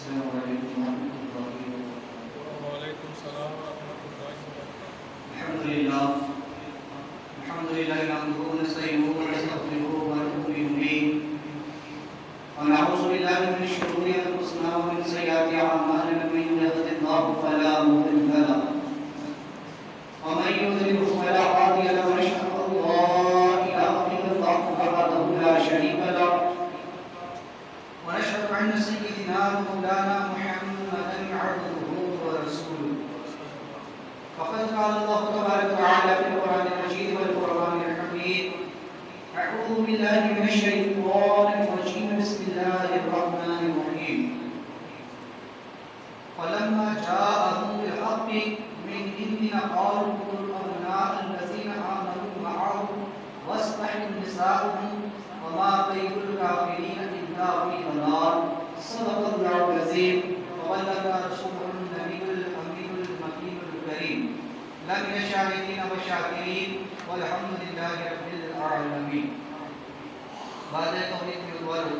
السلام علیکم ورحمۃ اللہ وبرکاتہ۔ وعلیکم السلام ورحمۃ اللہ وبرکاتہ۔ الحمد لله نحمده ونستعينه ونستغفره ونتوب إليه ونعوذ بالله من شرور أنفسنا ومن سيئات أعمالنا من يهده الله فلا مضل له ومن يضلل فلا هادي له ونشهد أن لا إله إلا الله وحده لا شريك له ونشهد أن سيدنا مولانا محمدا عبده ورسوله فقد قال الله تبارك وتعالى في القرآن المجيد والقرآن الحميد أعوذ بالله من الشيطان الرجيم بسم الله الرحمن الرحيم فلما جاءهم بالحق من عندنا قالوا اقتلوا أبناء الذين آمنوا معه واستحيوا نساءهم وما كيد الكافرين إلا في ضلال صدق الله العظيم وبلغنا رسوله النبي الأمين المكين الكريم لم الشاهدين والشاكرين والحمد لله رب العالمين۔ بعد توحید کے والوں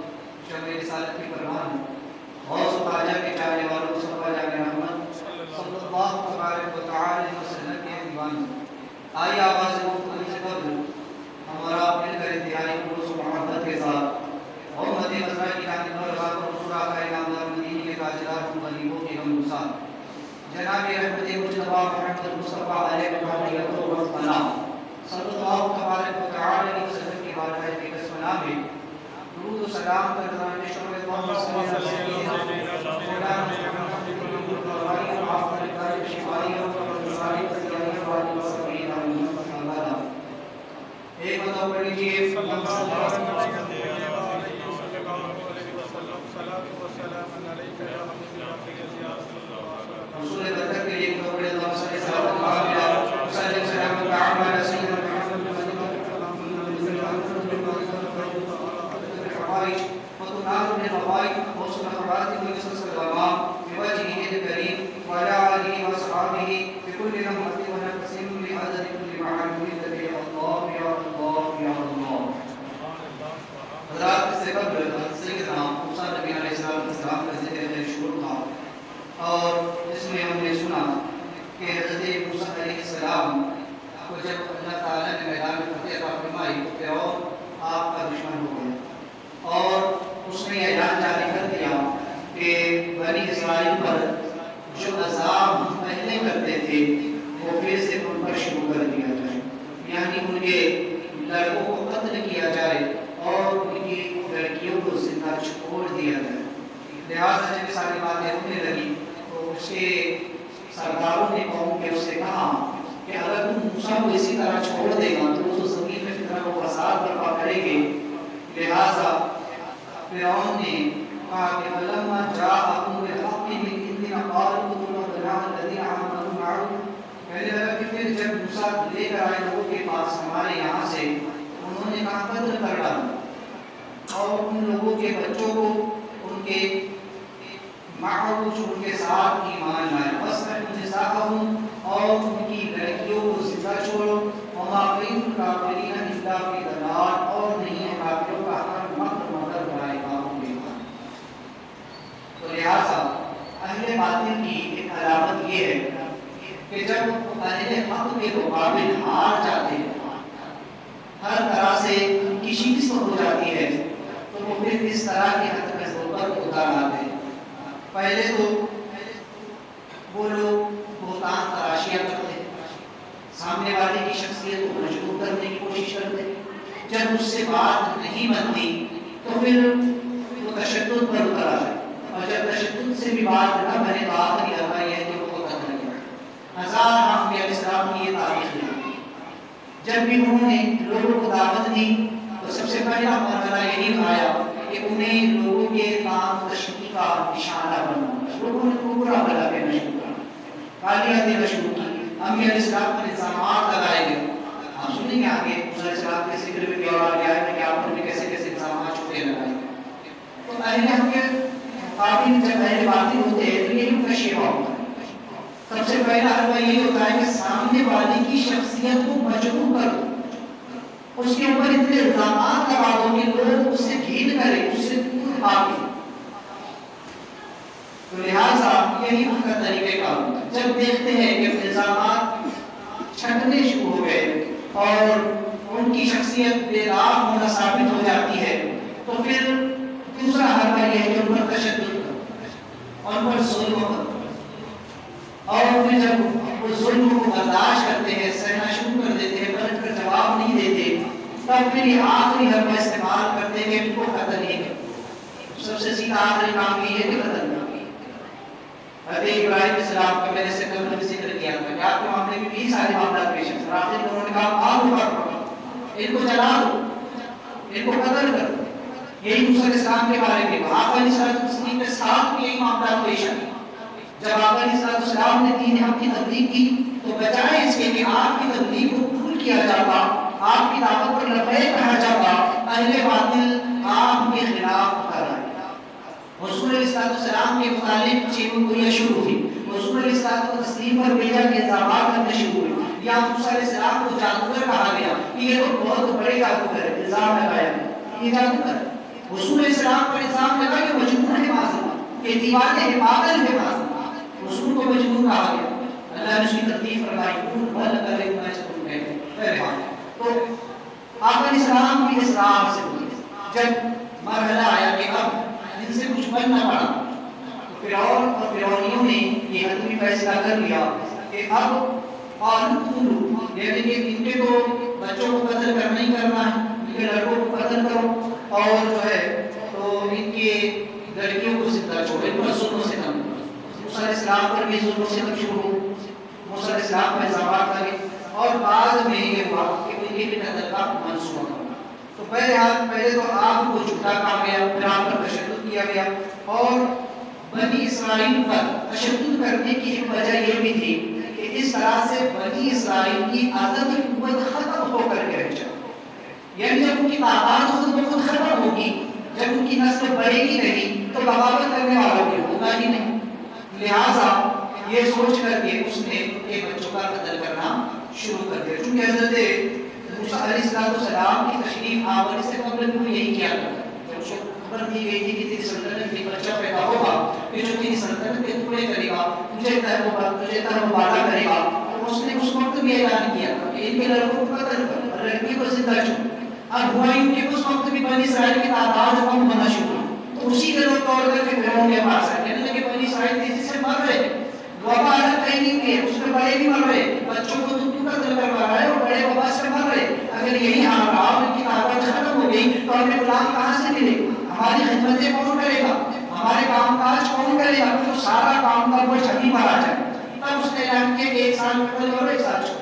شمع رسالت کی پروان غوث خواجہ کے چاہنے والوں مصطفیٰ جان احمد صلی اللہ تبارک و تعالی وسلم کے دیوان آئی آواز مختلف سے قبل ہمارا مل کر انتہائی خلوص و محبت کے ساتھ محمد مزرعہ کی جانب اور رات و رسول آقا نامدار مدینی کے تاجدار غریبوں کے ہم نسان جناب رحمت مجتبی محمد مصطفیٰ علیہ وسلم صلی اللہ تبارک و تعالی وسلم کی بارگاہ اقدس میں درود و سلام کرنا شکر اللہ ایک بتا پڑھ لیجیے صلی اللہ علیہ رسول برکت کے لیے بڑے اللہ صلی اللہ علیہ وسلم تعالی سیدنا محمد وتنال من الفوائد وصل خواتم الرسول صلى الله عليه وسلم بوجهه الكريم وعلى آله وأصحابه بكل لمحة ونفس بعدد كل معلوم الذي الله يا الله يا الله۔ حضرات سے قبل سیدنا موسیٰ نبی علیہ السلام کا ذکر شروع تھا اور اس میں ہم نے سنا کہ حضرت موسیٰ علیہ السلام کو جب اللہ تعالیٰ نے میدان میں فتح عطا فرمائی تو فرعون آپ کا دشمن ہو گیا اور اس نے اعلان جاری کر دیا کہ بنی اسرائیل پر جو عذاب پہلے کرتے تھے وہ پھر سے ان پر شروع کر دیا جائے، یعنی ان کے لڑکوں کو قتل کیا جائے اور ان کی لڑکیوں کو زندہ چھوڑ دیا جائے۔ لہٰذا جب ساری باتیں ہونے لگی تو اس کے سرداروں نے قوم کے اس سے کہا کہ اگر تم موسیٰ کو اسی طرح چھوڑ دے گا تو وہ زمین میں فتنہ و فساد برپا کریں گے۔ لہٰذا فرعون نے کہا کہ فلما جاءهم بالحق من عندنا قالوا اقتلوا أبناء الذين آمنوا معه، کہنے لگا کہ پھر جب موسیٰ لے کر آئے لوگوں کے پاس ہمارے یہاں سے انہوں نے کہا قتل کر ڈالا اور ان لوگوں کے بچوں کو ان کے معاو جو ان کے ساتھ ایمان لائے، وَاسْتَحْيُوا نِسَاءَهُمْ اور ان کی لڑکیوں کو زندہ چھوڑو، وَمَا كَيْدُ الْكَافِرِينَ إِلَّا فِي ضَلَالٍ اور نہیں ہے کافروں کا ہر مکر مگر برائے کاموں میں۔ تو لہٰذا اہل باطل کی ایک علامت یہ ہے کہ جب اہل حق کے مقابل ہار جاتے ہیں، ہر طرح سے ان کی شکست ہو جاتی ہے، تو وہ پھر اس طرح کی حد میں پر اتار آتے ہیں۔ پہلے تو وہ لوگ بہتان تراشیاں کرتے، سامنے والے کی شخصیت کو مجبور کرنے کی کوشش کرتے، جب اس سے بات نہیں بنتی تو پھر وہ تشدد پر اتر آتے، اور جب تشدد سے بھی بات نہ بنے تو آخری حرکہ یہ ہے کہ وہ قتل کیا۔ ہزار انبیاء علیہ السلام کی یہ تاریخ ہے، جب بھی انہوں نے لوگوں کو دعوت دی تو سب سے پہلا مرحلہ یہی آیا کہ انہیں لوگوں کے کام تشکیل کا نشانہ بننا، لوگوں نے پورا بلا کے مشہور کرنا، گالیاں دینا شروع کی، انبیاء علیہ السلام پر الزامات لگائے گئے۔ آپ سنیں گے آگے موسیٰ علیہ السلام کے ذکر میں بھی اور آگے آئے کہ آپ نے کیسے کیسے الزامات چھوٹے لگائے گئے۔ تو اہل حق کے مقابل جب اہل باطل ہوتے ہیں تو یہ ان کا شیوا ہوتا ہے۔ سب سے پہلا حربہ یہ ہوتا ہے کہ سامنے والے کی شخصیت کو مجبور کر دو، اس کے اوپر اتنے الزامات لگا دو کہ لوگ اس سے گھین کریں، اس سے دور بھاگیں۔ تو لہٰذا یہی ان کا طریقہ کار ہوتا ہے. جب دیکھتے ہیں کہ الزامات چھٹنے شروع ہو گئے اور ان کی شخصیت بے داغ ہونا ثابت ہو جاتی ہے تو پھر دوسرا حربہ یہ ہے کہ ان پر تشدد کرو، ان پر ظلم کرو، اور پھر جب وہ ظلم کو برداشت کرتے ہیں، سہنا شروع کر دیتے ہیں، پلٹ کر جواب نہیں دیتے، تب پھر یہ آخری حربہ استعمال کرتے ہیں کہ ان کو قتل نہیں کرو. سب سے سیدھا آخری کام یہ ہے کہ قتل نہ. حضرت ابراہیم علیہ السلام کا میں نے سے قبل بھی ذکر کیا تھا کہ آپ کے معاملے میں بھی سارے معاملات پیش ہیں. آخر میں انہوں نے کہا آگ اٹھا، ان کو جلا دو، ان کو قتل کر دو. یہی موسیٰ علیہ السلام کے بارے میں آپ علیہ السلام کے ساتھ بھی یہی معاملات پیش آئے. جب آپ علیہ السلام نے دین حق کی تبلیغ کی تو بجائے اس کے کہ آپ کی تبلیغ کو قبول کیا جاتا، آپ کی دعوت پر لبیک کہا جاتا، اہل باطل آپ کے خلاف اتر آئے. حضور علیہ السلام کے متعلق چیزوں کو یہ شروع ہوئی. حضور علیہ السلام پر بھیجا کے الزامات کرنے شروع ہوئے. یا موسیٰ علیہ السلام کو جادوگر کہا گیا کہ یہ تو بہت بڑے جادوگر ہے، الزام لگایا یہ جادوگر. حضور علیہ السلام پر الزام لگا کہ مجنون ہے معذور، یہ دیوانے ہے، پاگل ہے معذور. حضور کو مجنون کہا گیا. اللہ نے اس کی تردید فرمائی بھل کرے میں اس کو کہتے پہلے بات. تو آپ علیہ السلام کی اسرار سے ہوئی. جب مرحلہ آیا کہ اب ان سے کچھ بننا پڑا تو فرعون اور فرعونیوں نے یہ حتمی فیصلہ کر لیا کہ اب قانون یعنی کہ ان کے تو بچوں کو قتل کرنا ہی کرنا ہے، ان کے لڑکوں کو قتل کرو اور جو ہے تو ان کے لڑکیوں کو زندہ چھوڑو، ان پر ظلم و ستم. موسیٰ علیہ السلام پر بھی ظلم و ستم شروع ہو. موسیٰ علیہ السلام پر الزامات لگے اور بعد میں یہ ہوا کہ ان کے قتل کا منصوبہ. تو پہلے تو آپ کو جھوٹا کہا گیا، پھر آپ پر تشدد کیا گیا. اور بنی اسرائیل پر تشدد کرنے کی ایک وجہ یہ بھی تھی کہ اس طرح سے بنی اسرائیل کی عدد قوت ختم ہو کر کے رہ جائے. یعنی جب ان کی تعداد خود بخود ختم ہوگی، جب ان کی نسل بڑھے گی نہیں تو بغاوت کرنے والوں کی ہوگا ہی نہیں. لہٰذا یہ سوچ کر کے اس نے ایک بچوں کا قتل کرنا شروع کر دیا. چونکہ حضرت موسیٰ علیہ السلام کی تشریف آوری سے قبل بھی یہی کیا کرتا. جب اس کو خبر دی گئی تھی کہ تیری سلطنت میں بچہ پیدا ہوگا کہ جو تیری سلطنت کے ٹکڑے کرے گا، تجھے تہمبارہ کرے گا، تو اس نے اس وقت بھی اعلان کیا کہ ان کے لڑکوں کو قتل کر اور لڑکی کو زندہ چھوڑ. اب ہوا یوں کہ اس وقت بھی بنی اسرائیل کی تعداد کم ہونا شروع ہوئی. تو اسی کے لوگ طور پر فرعون کے پاس آئے، کہنے لگے بنی اسرائیل تیزی سے مر رہے، وبا الگ کہیں نہیں ہوئی، اس میں بڑے بھی مر رہے، بچوں کو تو قتل کروا رہا ہے اور بڑے وبا سے مر رہے. اگر یہی حال رہا اور ان کی تعداد ختم ہو گئی تو ہمیں غلام کہاں سے ملے گا؟ ہماری خدمتیں کون کرے گا؟ ہمارے کام کاج کون کرے گا؟ تو سارا کام کا وہ چھٹی پر آ جائے. تب اس نے اعلان کیا کہ ایک سال قتل اور ایک سال چھوڑ.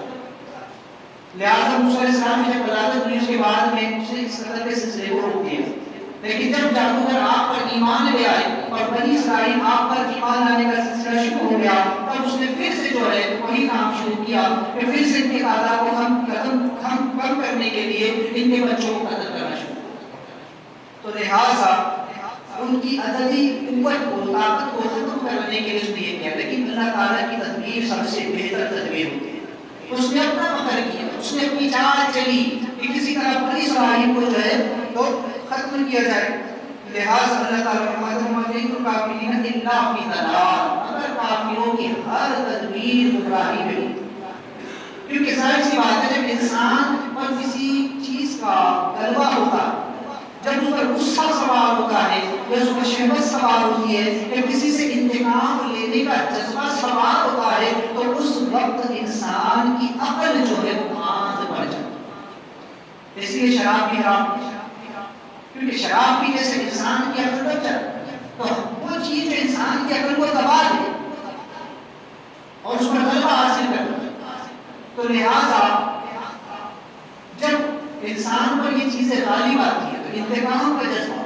لہٰذا موسیٰ علیہ السلام نے جب ولادت ہوئی اس کے بعد میں اسے اس قتل کے سلسلے کو روک دیا. لیکن جب جادوگر آپ پر ایمان لے آئے اور بنی اسرائیل آپ پر ایمان لانے کا سلسلہ شروع ہو گیا، تب اس نے پھر سے جو ہے وہی کام شروع کیا کہ پھر سے ان کی تعداد کو کم کرنے کے لیے ان کے بچوں کو قتل کرنا شروع کیا. تو لہٰذا ان کی عددی قوت کو، طاقت کو ختم کرنے کے لیے اس نے یہ کیا. لیکن اللہ تعالیٰ کی تدبیر سب سے بہتر تدبیر ہوتی ہے. اس نے اپنا مکر کیا، اس نے اپنی چال چلی کہ کسی طرح بنی اسرائیل کو جو ہے تو ختم کیا جائے. لہٰذا اللہ تعالیٰ اگر کافروں کی ہر تدبیر گمراہی میں ہوتی. کیونکہ ظاہر سی بات ہے جب انسان پر کسی چیز کا غلبہ ہوتا ہے، جب اس پر غصہ سوار ہوتا ہے یا اس پر شہوت سوار ہوتی ہے یا کسی سے انتقام لینے کا جذبہ سوار ہوتا ہے تو اس وقت انسان کی عقل جو ہے وہ آندھ بڑھ جاتی ہے. اس لیے شراب بھی حرام ہے، کیونکہ شراب پینے سے انسان کی عقل بچ جاتی ہے. تو وہ چیز جو انسان کی عقل کو تباہ دے اور اس پر غلبہ حاصل کرتا ہے، تو لہٰذا جب انسان پر یہ چیزیں غالب آتی ہیں تو انتقام کا جذبہ،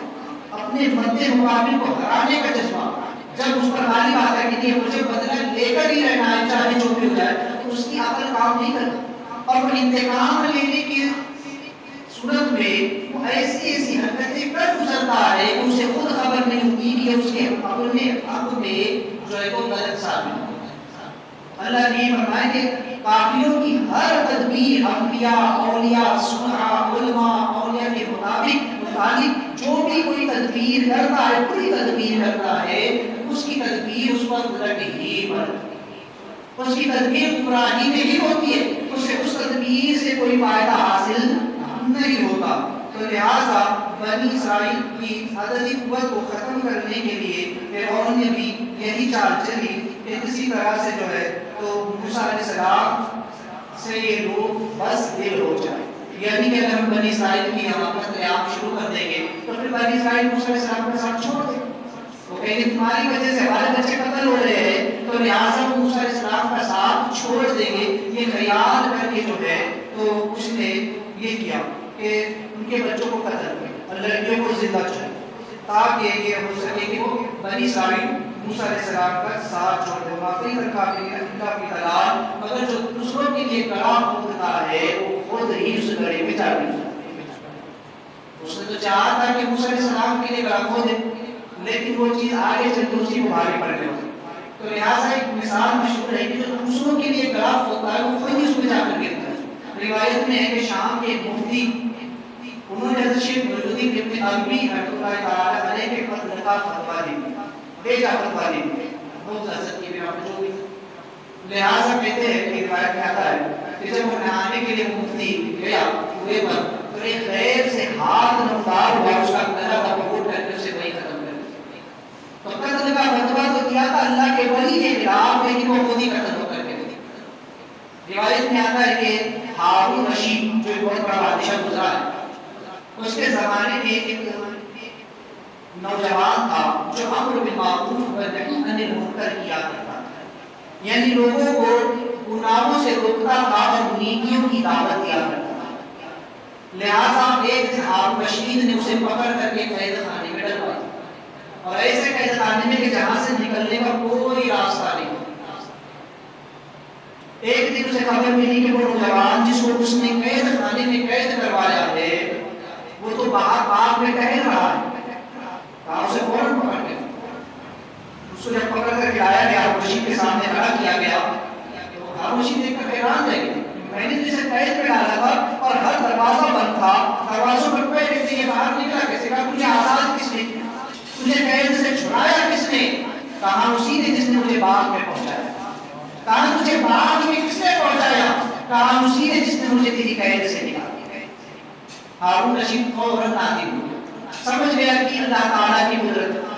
اپنے مد مقابل کو ہرانے کا جذبہ جب اس پر غالب آتا ہے کہ مجھے بدلہ لے کر ہی رہنا ہے چاہے جو بھی ہو جائے، تو اس کی عقل کام نہیں کرتی. اور وہ انتقام لینے کی صورت میں وہ ایسی حرکتیں کر گزرتا ہے کہ اسے خود خبر نہیں ہوتی کہ اس کے اپنے حق میں جو ہے وہ غلط ثابت ہو. اللہ نے فرمایا کہ کافروں کی ہر تدبیر انبیاء، اولیاء، صلحاء، علماء، اولیاء کے مطابق جو بھی کوئی تدبیر کرتا ہے، کوئی تدبیر کرتا ہے، اس کی تدبیر وقت تک ہی مرتی ہے، اس کی تدبیر گمراہی میں ہی ہوتی ہے، اسے اس تدبیر سے کوئی فائدہ حاصل نہیں ہوتا۔ تو لہٰذا بنی اسرائیل کی عددی قوت کو ختم کرنے کے لیے فرعون نے بھی یہی چال چلی کہ کسی طرح سے جو ہے تو موسیٰ علیہ السلام سے یہ لوگ بس دل ہو جائے، یعنی کہ اگر ہم بنی اسرائیل کی یہاں قتل عام شروع کر دیں گے تو پھر بنی اسرائیل موسیٰ علیہ السلام کا ساتھ چھوڑ دیں، وہ کہیں گے تمہاری وجہ سے ہمارے بچے قتل ہو رہے ہیں، تو لہٰذا موسیٰ علیہ السلام کا ساتھ چھوڑ دیں گے۔ یہ خیال کر کے جو ہے تو اس نے یہ کیا کہ ان کے بچوں کو قتل کیا اور لڑکیوں کو زندہ چھوڑا، تاکہ یہ ہو سکے کہ وہ بنی اسرائیل موسیٰ علیہ السلام کا ساتھ چھوڑ دے۔ واقعی اللہ کی دلال، مگر جو دوسروں کے لیے گڑھا کھودتا ہے وہ خود ہی اس گڑھے میں جا رہی ہے۔ اس نے تو چاہا تھا کہ موسیٰ علیہ السلام کے لیے گڑھا کھودے، لیکن وہ چیز آگے چل کے اسی کو بھاری پڑ گئی۔ تو لہٰذا ایک مثال مشہور ہے کہ جو دوسروں کے لیے گڑھا کھودتا ہے وہ خود ہی اس میں جا کر گرتا ہے۔ روایت میں ہے کہ شام کے ایک مفتی، انہوں نے حضرت شیخ مجددی ابن عربی رحمۃ اللہ تعالی علیہ کے قتل کا فتویٰ دیا، بیجا فتویٰ دیا، بہت حضرت کی بھی آپ جو بھی۔ لہٰذا کہتے ہیں کہ روایت میں آتا ہے کہ جب وہ نہانے کے لیے مفتی گیا کنویں پر تو ایک غیر سے ہاتھ نمودار ہوا، اس کا گلا پکڑ کر کے اسے وہی ختم کر دیا۔ تو قتل کا فتویٰ تو دیا تھا اللہ کے ولی کے خلاف، لیکن وہ خود ہی قتل ہو کر کے دیا۔ روایت میں آتا ہے کہ ہارون رشید جو ایک بہت بڑا بادشاہ گزرا ہے، اس کے زمانے میں ایک نوجوان تھا جو امر بالمعروف و نہی عن المنکر کیا کرتا تھا، یعنی لوگوں کو گناہوں سے روکتا تھا اور نیکیوں کی دعوت دیا کرتا تھا۔ لہٰذا ایک دن ہارون رشید نے اسے پکڑ کر کے قید خانے میں ڈلوایا، اور ایسے قید خانے میں کہ جہاں سے نکلنے کا کوئی راستہ نہیں۔ ایک دن اسے خبر ملی کہ وہ نوجوان جس کو اس نے قید خانے میں قید کروایا ہے وہ تو باہر باغ میں ٹہل رہا ہے، کہاں اسے فوراً پکڑ گیا۔ اس کو جب پکڑ کر کے لایا گیا، ہارون رشید کے سامنے کھڑا کیا گیا، تو ہارون رشید دیکھ کر حیران رہ گیا، میں نے جسے قید میں ڈالا تھا اور ہر دروازہ بند تھا، دروازوں پر کوئی نہیں، یہ باہر نکلا کیسے؟ کہا تجھے آزاد کس نے کیا؟ تجھے قید سے چھڑایا کس نے؟ کہا اسی نے جس نے مجھے باغ میں پہنچایا۔ کہا تجھے باغ میں کس نے پہنچایا؟ کہا اسی نے جس نے مجھے تیری قید سے نکالا۔ ہارون رشید فوراً نادم ہو گیا، سمجھ گیا کہ اللہ تعالیٰ کی قدرت،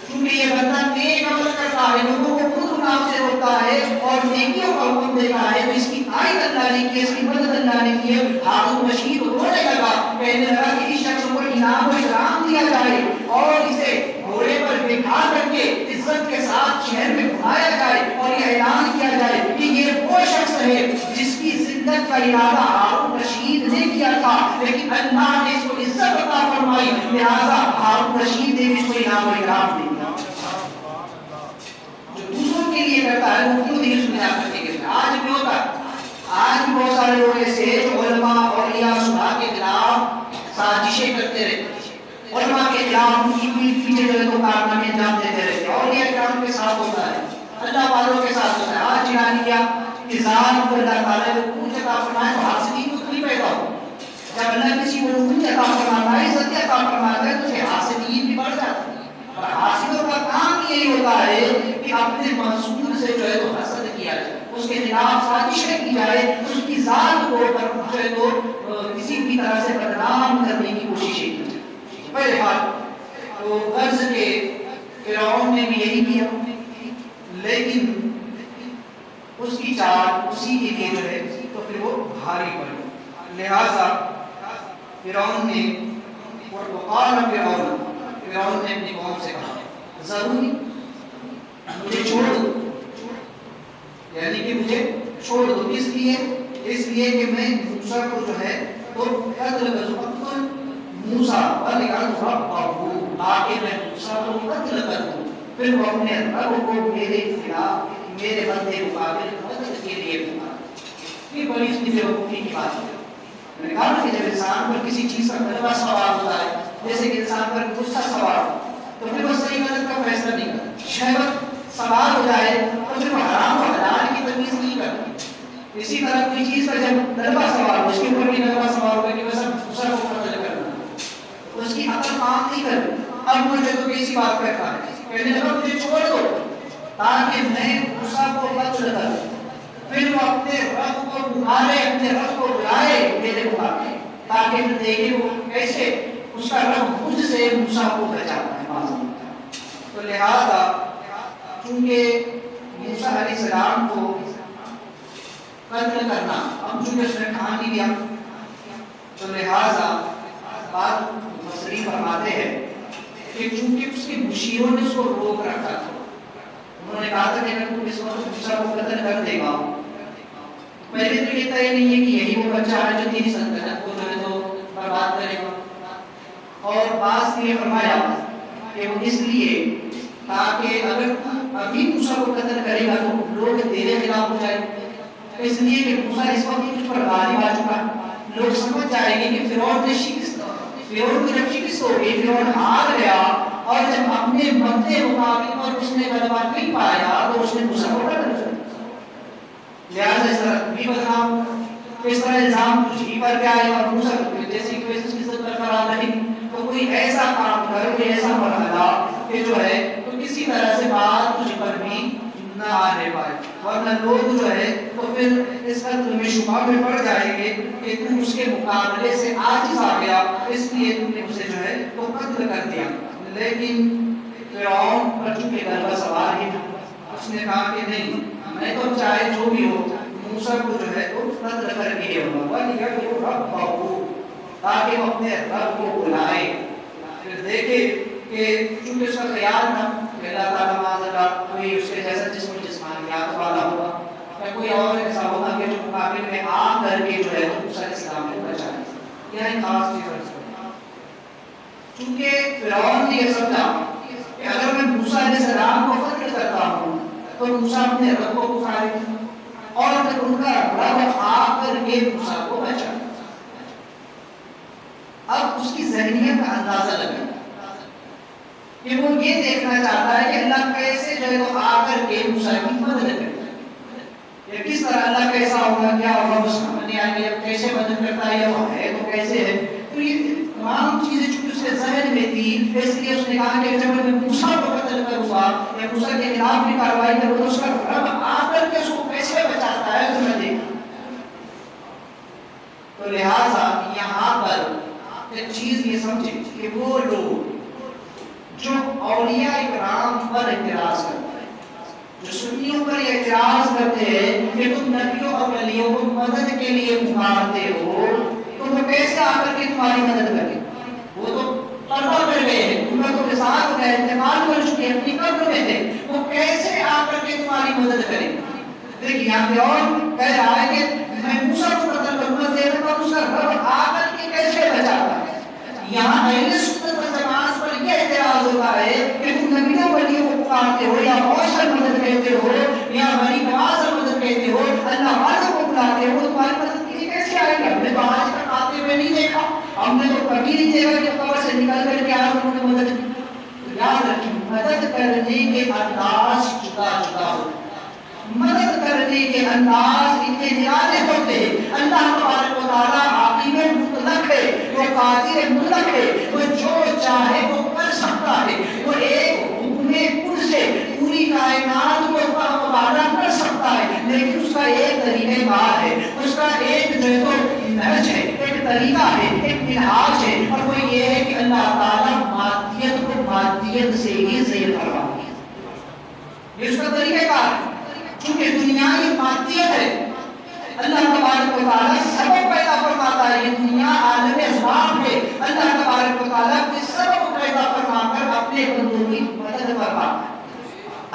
کیونکہ یہ بندہ نیک عمل کرتا ہے، لوگوں کو خود گناہ سے روکتا ہے اور نیکیوں کا حکم دیتا ہے، تو اس کی آیت اللہ نے کی ہے، اس کی مدد اللہ نے کی ہے۔ ہارون رشید رونے لگا، کہنے لگا کہ اس شخص کو انعام و اکرام دیا جائے اور اسے گھوڑے پر بٹھا کر کے عزت کے ساتھ شہر میں گھمایا جائے اور یہ اعلان کیا جائے کہ یہ وہ شخص ہے جس کی زندت کا ارادہ ہارون رشید نے کیا تھا، لیکن اللہ نے اس کو عزت عطا فرمائی، لہٰذا ہارون رشید نے اس کو انعام و اکرام دیا۔ جو دوسروں کے لیے کرتا ہے وہ خود ہی اس میں آپ کرنے کے لیے۔ آج بھی ہوتا ہے، آج بھی بہت سارے لوگ ایسے علماء اولیاء صلاح کے خلاف سازشیں کرتے رہتے، علماء کے خلاف ان کی پیٹھ پیچھے جو ہے تو کارنامے انجام دیتے رہتے ہیں، اولیاء کرام کے ساتھ ہوتا ہے، اللہ والوں کے ساتھ ہوتا ہے۔ آج جیلانی کیا اذان کو اللہ تعالیٰ نے اونچ عطا فرمائے تو حاسدین کو نہیں پیدا ہو، جب اللہ کسی کو اونچ عطا فرماتا ہے، عزت عطا فرماتا ہے تو اسے حاسدین بھی بڑھ جاتے ہیں، اور حاسدوں کا کام یہی ہوتا ہے کہ اپنے منصور سے جو ہے تو حسد کیا جائے، اس کے خلاف سازشیں کی جائے، اس کی ذات کو جو ہے تو کسی بھی طرح سے بدنام کرنے کی کوششیں کی جائے۔ بہرحال تو غرض کے فرعون نے بھی یہی کیا، لیکن اس کی چال اسی کے لیے جو ہے تو پھر وہ بھاری پڑی، لہذا فرعون نے وقال فرعون نے اپنی قوم سے کہا ضروری مجھے چھوڑ دو، یعنی کہ مجھے چھوڑ دو، اس لیے کہ میں موسیٰ کو جو ہے تو قتل کروں، موسیٰ تاکہ میں موسیٰ کو قتل کر دوں، پھر وہ اپنے رب کو میرے خلاف میرے بندے مقابل مدد کے لیے بتا۔ یہ بڑی اس کی بیوقوفی کی بات ہے۔ میں نے کہا کہ جب انسان پر کسی چیز کا غلبہ سوار ہوتا ہے، جیسے کہ انسان پر غصہ سوار ہو تو پھر وہ صحیح غلط کا فیصلہ نہیں کرتا، شہوت سوار ہو جائے تو پھر وہ حرام و حلال کی تمیز نہیں کرتا۔ اسی طرح کوئی چیز کا جب غلبہ سوار ہو، اس کے اوپر بھی غلبہ سوار ہو کہ وہ سب غصہ کو قتل کرنا، اس کی عقل کام نہیں کرتی۔ اب وہ جو کیسی بات کرتا ہے، کہنے لگا مجھے چھوڑ دو تاکہ تاکہ پھر دیکھیں وہ کیسے اس کا رب خود سے موسیٰ کو بچاتا ہے معذ تو لہذا چونکہ موسیٰ علیہ السلام کو قتل کرنا اب چونکہ اس نے ٹھان لیا تو لہذا بات مصری فرماتے ہیں کہ چونکہ اس کی مشیروں نے اس کو روک رکھا تھا انہوں نے کہا تھا کہ اگر تم اس وقت موسیٰ کو قتل کر دے گا پہلے تو یہ طے نہیں ہے کہ یہی وہ بچہ ہے جو تیری سلطنت کو جو ہے تو برباد کرے گا اور بعض نے فرمایا کہ وہ اس لیے تاکہ اگر ابھی موسیٰ کو قتل کرے گا تو لوگ تیرے خلاف ہو جائیں اس لیے کہ موسیٰ اس وقت کچھ پر غالب آ چکا لوگ سمجھ جائیں گے کہ فرعون نے فرعون کو جب شکست ہو گئی فرعون ہار گیا اور جب اپنے مدد مقابل پر اس نے غلبہ نہیں پایا تو اس نے موسیٰ کو قتل کر لہٰذا اس طرح بھی بدنام اس طرح الزام کچھ ہی پر کیا ہے اور موسیٰ جیسے کہ اس کی عزت برقرار رہی تو کوئی ایسا کام کرو کوئی ایسا مرحلہ کہ جو ہے تو کسی طرح سے بات تجھ پر بھی نہ آنے پائے ورنہ لوگ جو ہے تو پھر اس قتل میں شبہ میں پڑ جائیں گے کہ تم اس کے مقابلے سے عاجز آ گیا اس لیے تم نے اسے جو ہے تو قتل کر دیا لیکن فرعون پر چونکہ غلبہ سوار ہی اس نے کہا کہ نہیں میں تو چاہے جو بھی ہو موسیٰ کو جو ہے تو قتل کر کے ہوگا وَلِيَدْعُ رَبَّهُ تاکہ وہ اپنے رب کو بلائے پھر دیکھے کہ چونکہ اس کا خیال تھا کہ اللہ تعالیٰ معاذ کوئی اس کے جیسا جسم جسمانیات والا ہوگا یا کوئی اور ایسا ہوگا کہ جو مقابل میں آ کر کے جو ہے موسیٰ علیہ السلام کو بچائے یہ ایک خاص چیز ہے چونکہ فرعون نے یہ سمجھا کہ اگر میں موسیٰ علیہ السلام کو قتل کرتا ہوں تو موسیٰ اپنے رب کو پکارے اور پھر ان کا رب آ کر کے موسیٰ کو بچائے اب اس کی ذہنیت کا اندازہ لگا کہ وہ یہ دیکھنا چاہتا ہے کہ اللہ کیسے جو ہے وہ آ کر کے موسیٰ کی مدد کرے یا کس طرح اللہ کیسا ہوگا کیا ہوگا وہ سمجھ نہیں آئے گا کیسے مدد کرتا ہے یا وہ ہے تو کیسے ہے تو یہ تمام چیزیں چونکہ اس کے ذہن میں تھی اس لیے اس نے کہا کہ جب میں موسیٰ کو قتل کروں گا یا موسیٰ کے خلاف بھی کارروائی کروں تو اس کا رب آ کر کے اس کو کیسے بچاتا ہے تو میں دیکھا تو لہٰذا یہاں پر ایک چیز یہ سمجھے کہ وہ لوگ جو اولیاء اکرام پر اعتراض کرتے ہیں جو سنیوں پر اعتراض کرتے ہیں کہ تم نبیوں اور ولیوں کو مدد کے لیے پکارتے ہو تو وہ کیسے آ کر کے تمہاری مدد کریں وہ تو پردہ کر گئے ہیں ان کا تو وصال ہو گیا انتقال کر چکے ہیں اپنی قبر میں تھے وہ کیسے آ کر کے تمہاری مدد کریں دیکھیں یہاں پہ اور کہہ رہا ہے کہ میں موسیٰ کو قتل کروں گا دیکھتا ہوں اس کا رب آ کر کے کیسے بچاتا ہے یہاں اہل سنت والجماعت پر یہ اعتراض ہوتا ہے کہ تم نبیوں ولیوں کو پکارتے ہو یا غوث پر مدد کہتے ہو یا ولی نواز پر مدد کہتے ہو اللہ والوں کو بلاتے ہو تمہاری مدد کے لیے کیسے آئے گا ہم نے تو آج تک آتے ہوئے نہیں دیکھا ہم نے تو کبھی نہیں دیکھا کہ قبر سے نکل کر کے آج انہوں نے مدد کی یاد رکھیں مدد کرنے کے انداز جدا جدا ہوتے مدد کرنے کے انداز اتنے زیادہ ہوتے ہیں اللہ تبارک و تعالیٰ حکیم مطلق ہے وہ قادر مطلق ہے وہ جو چاہے وہ کر سکتا ہے وہ ایک حکم کل سے پوری کائنات کو مبادلہ کر سکتا ہے لیکن اس کا ایک طریقہ کار ہے اس کا ایک جو ہے تو نہج ہے ایک طریقہ ہے ایک منہاج ہے اور وہ یہ ہے کہ اللہ تعالیٰ مادیت کو مادیت سے ہی زیر کرواتا ہے یہ اس کا طریقہ کار ہے چونکہ دنیا یہ مادیت ہے اللہ تبارک و تعالیٰ سبب پیدا فرماتا ہے یہ دنیا عالم اسباب ہے اللہ تبارک و تعالیٰ کے سبب پیدا فرما کر اپنے بندوں کی مدد فرماتا ہے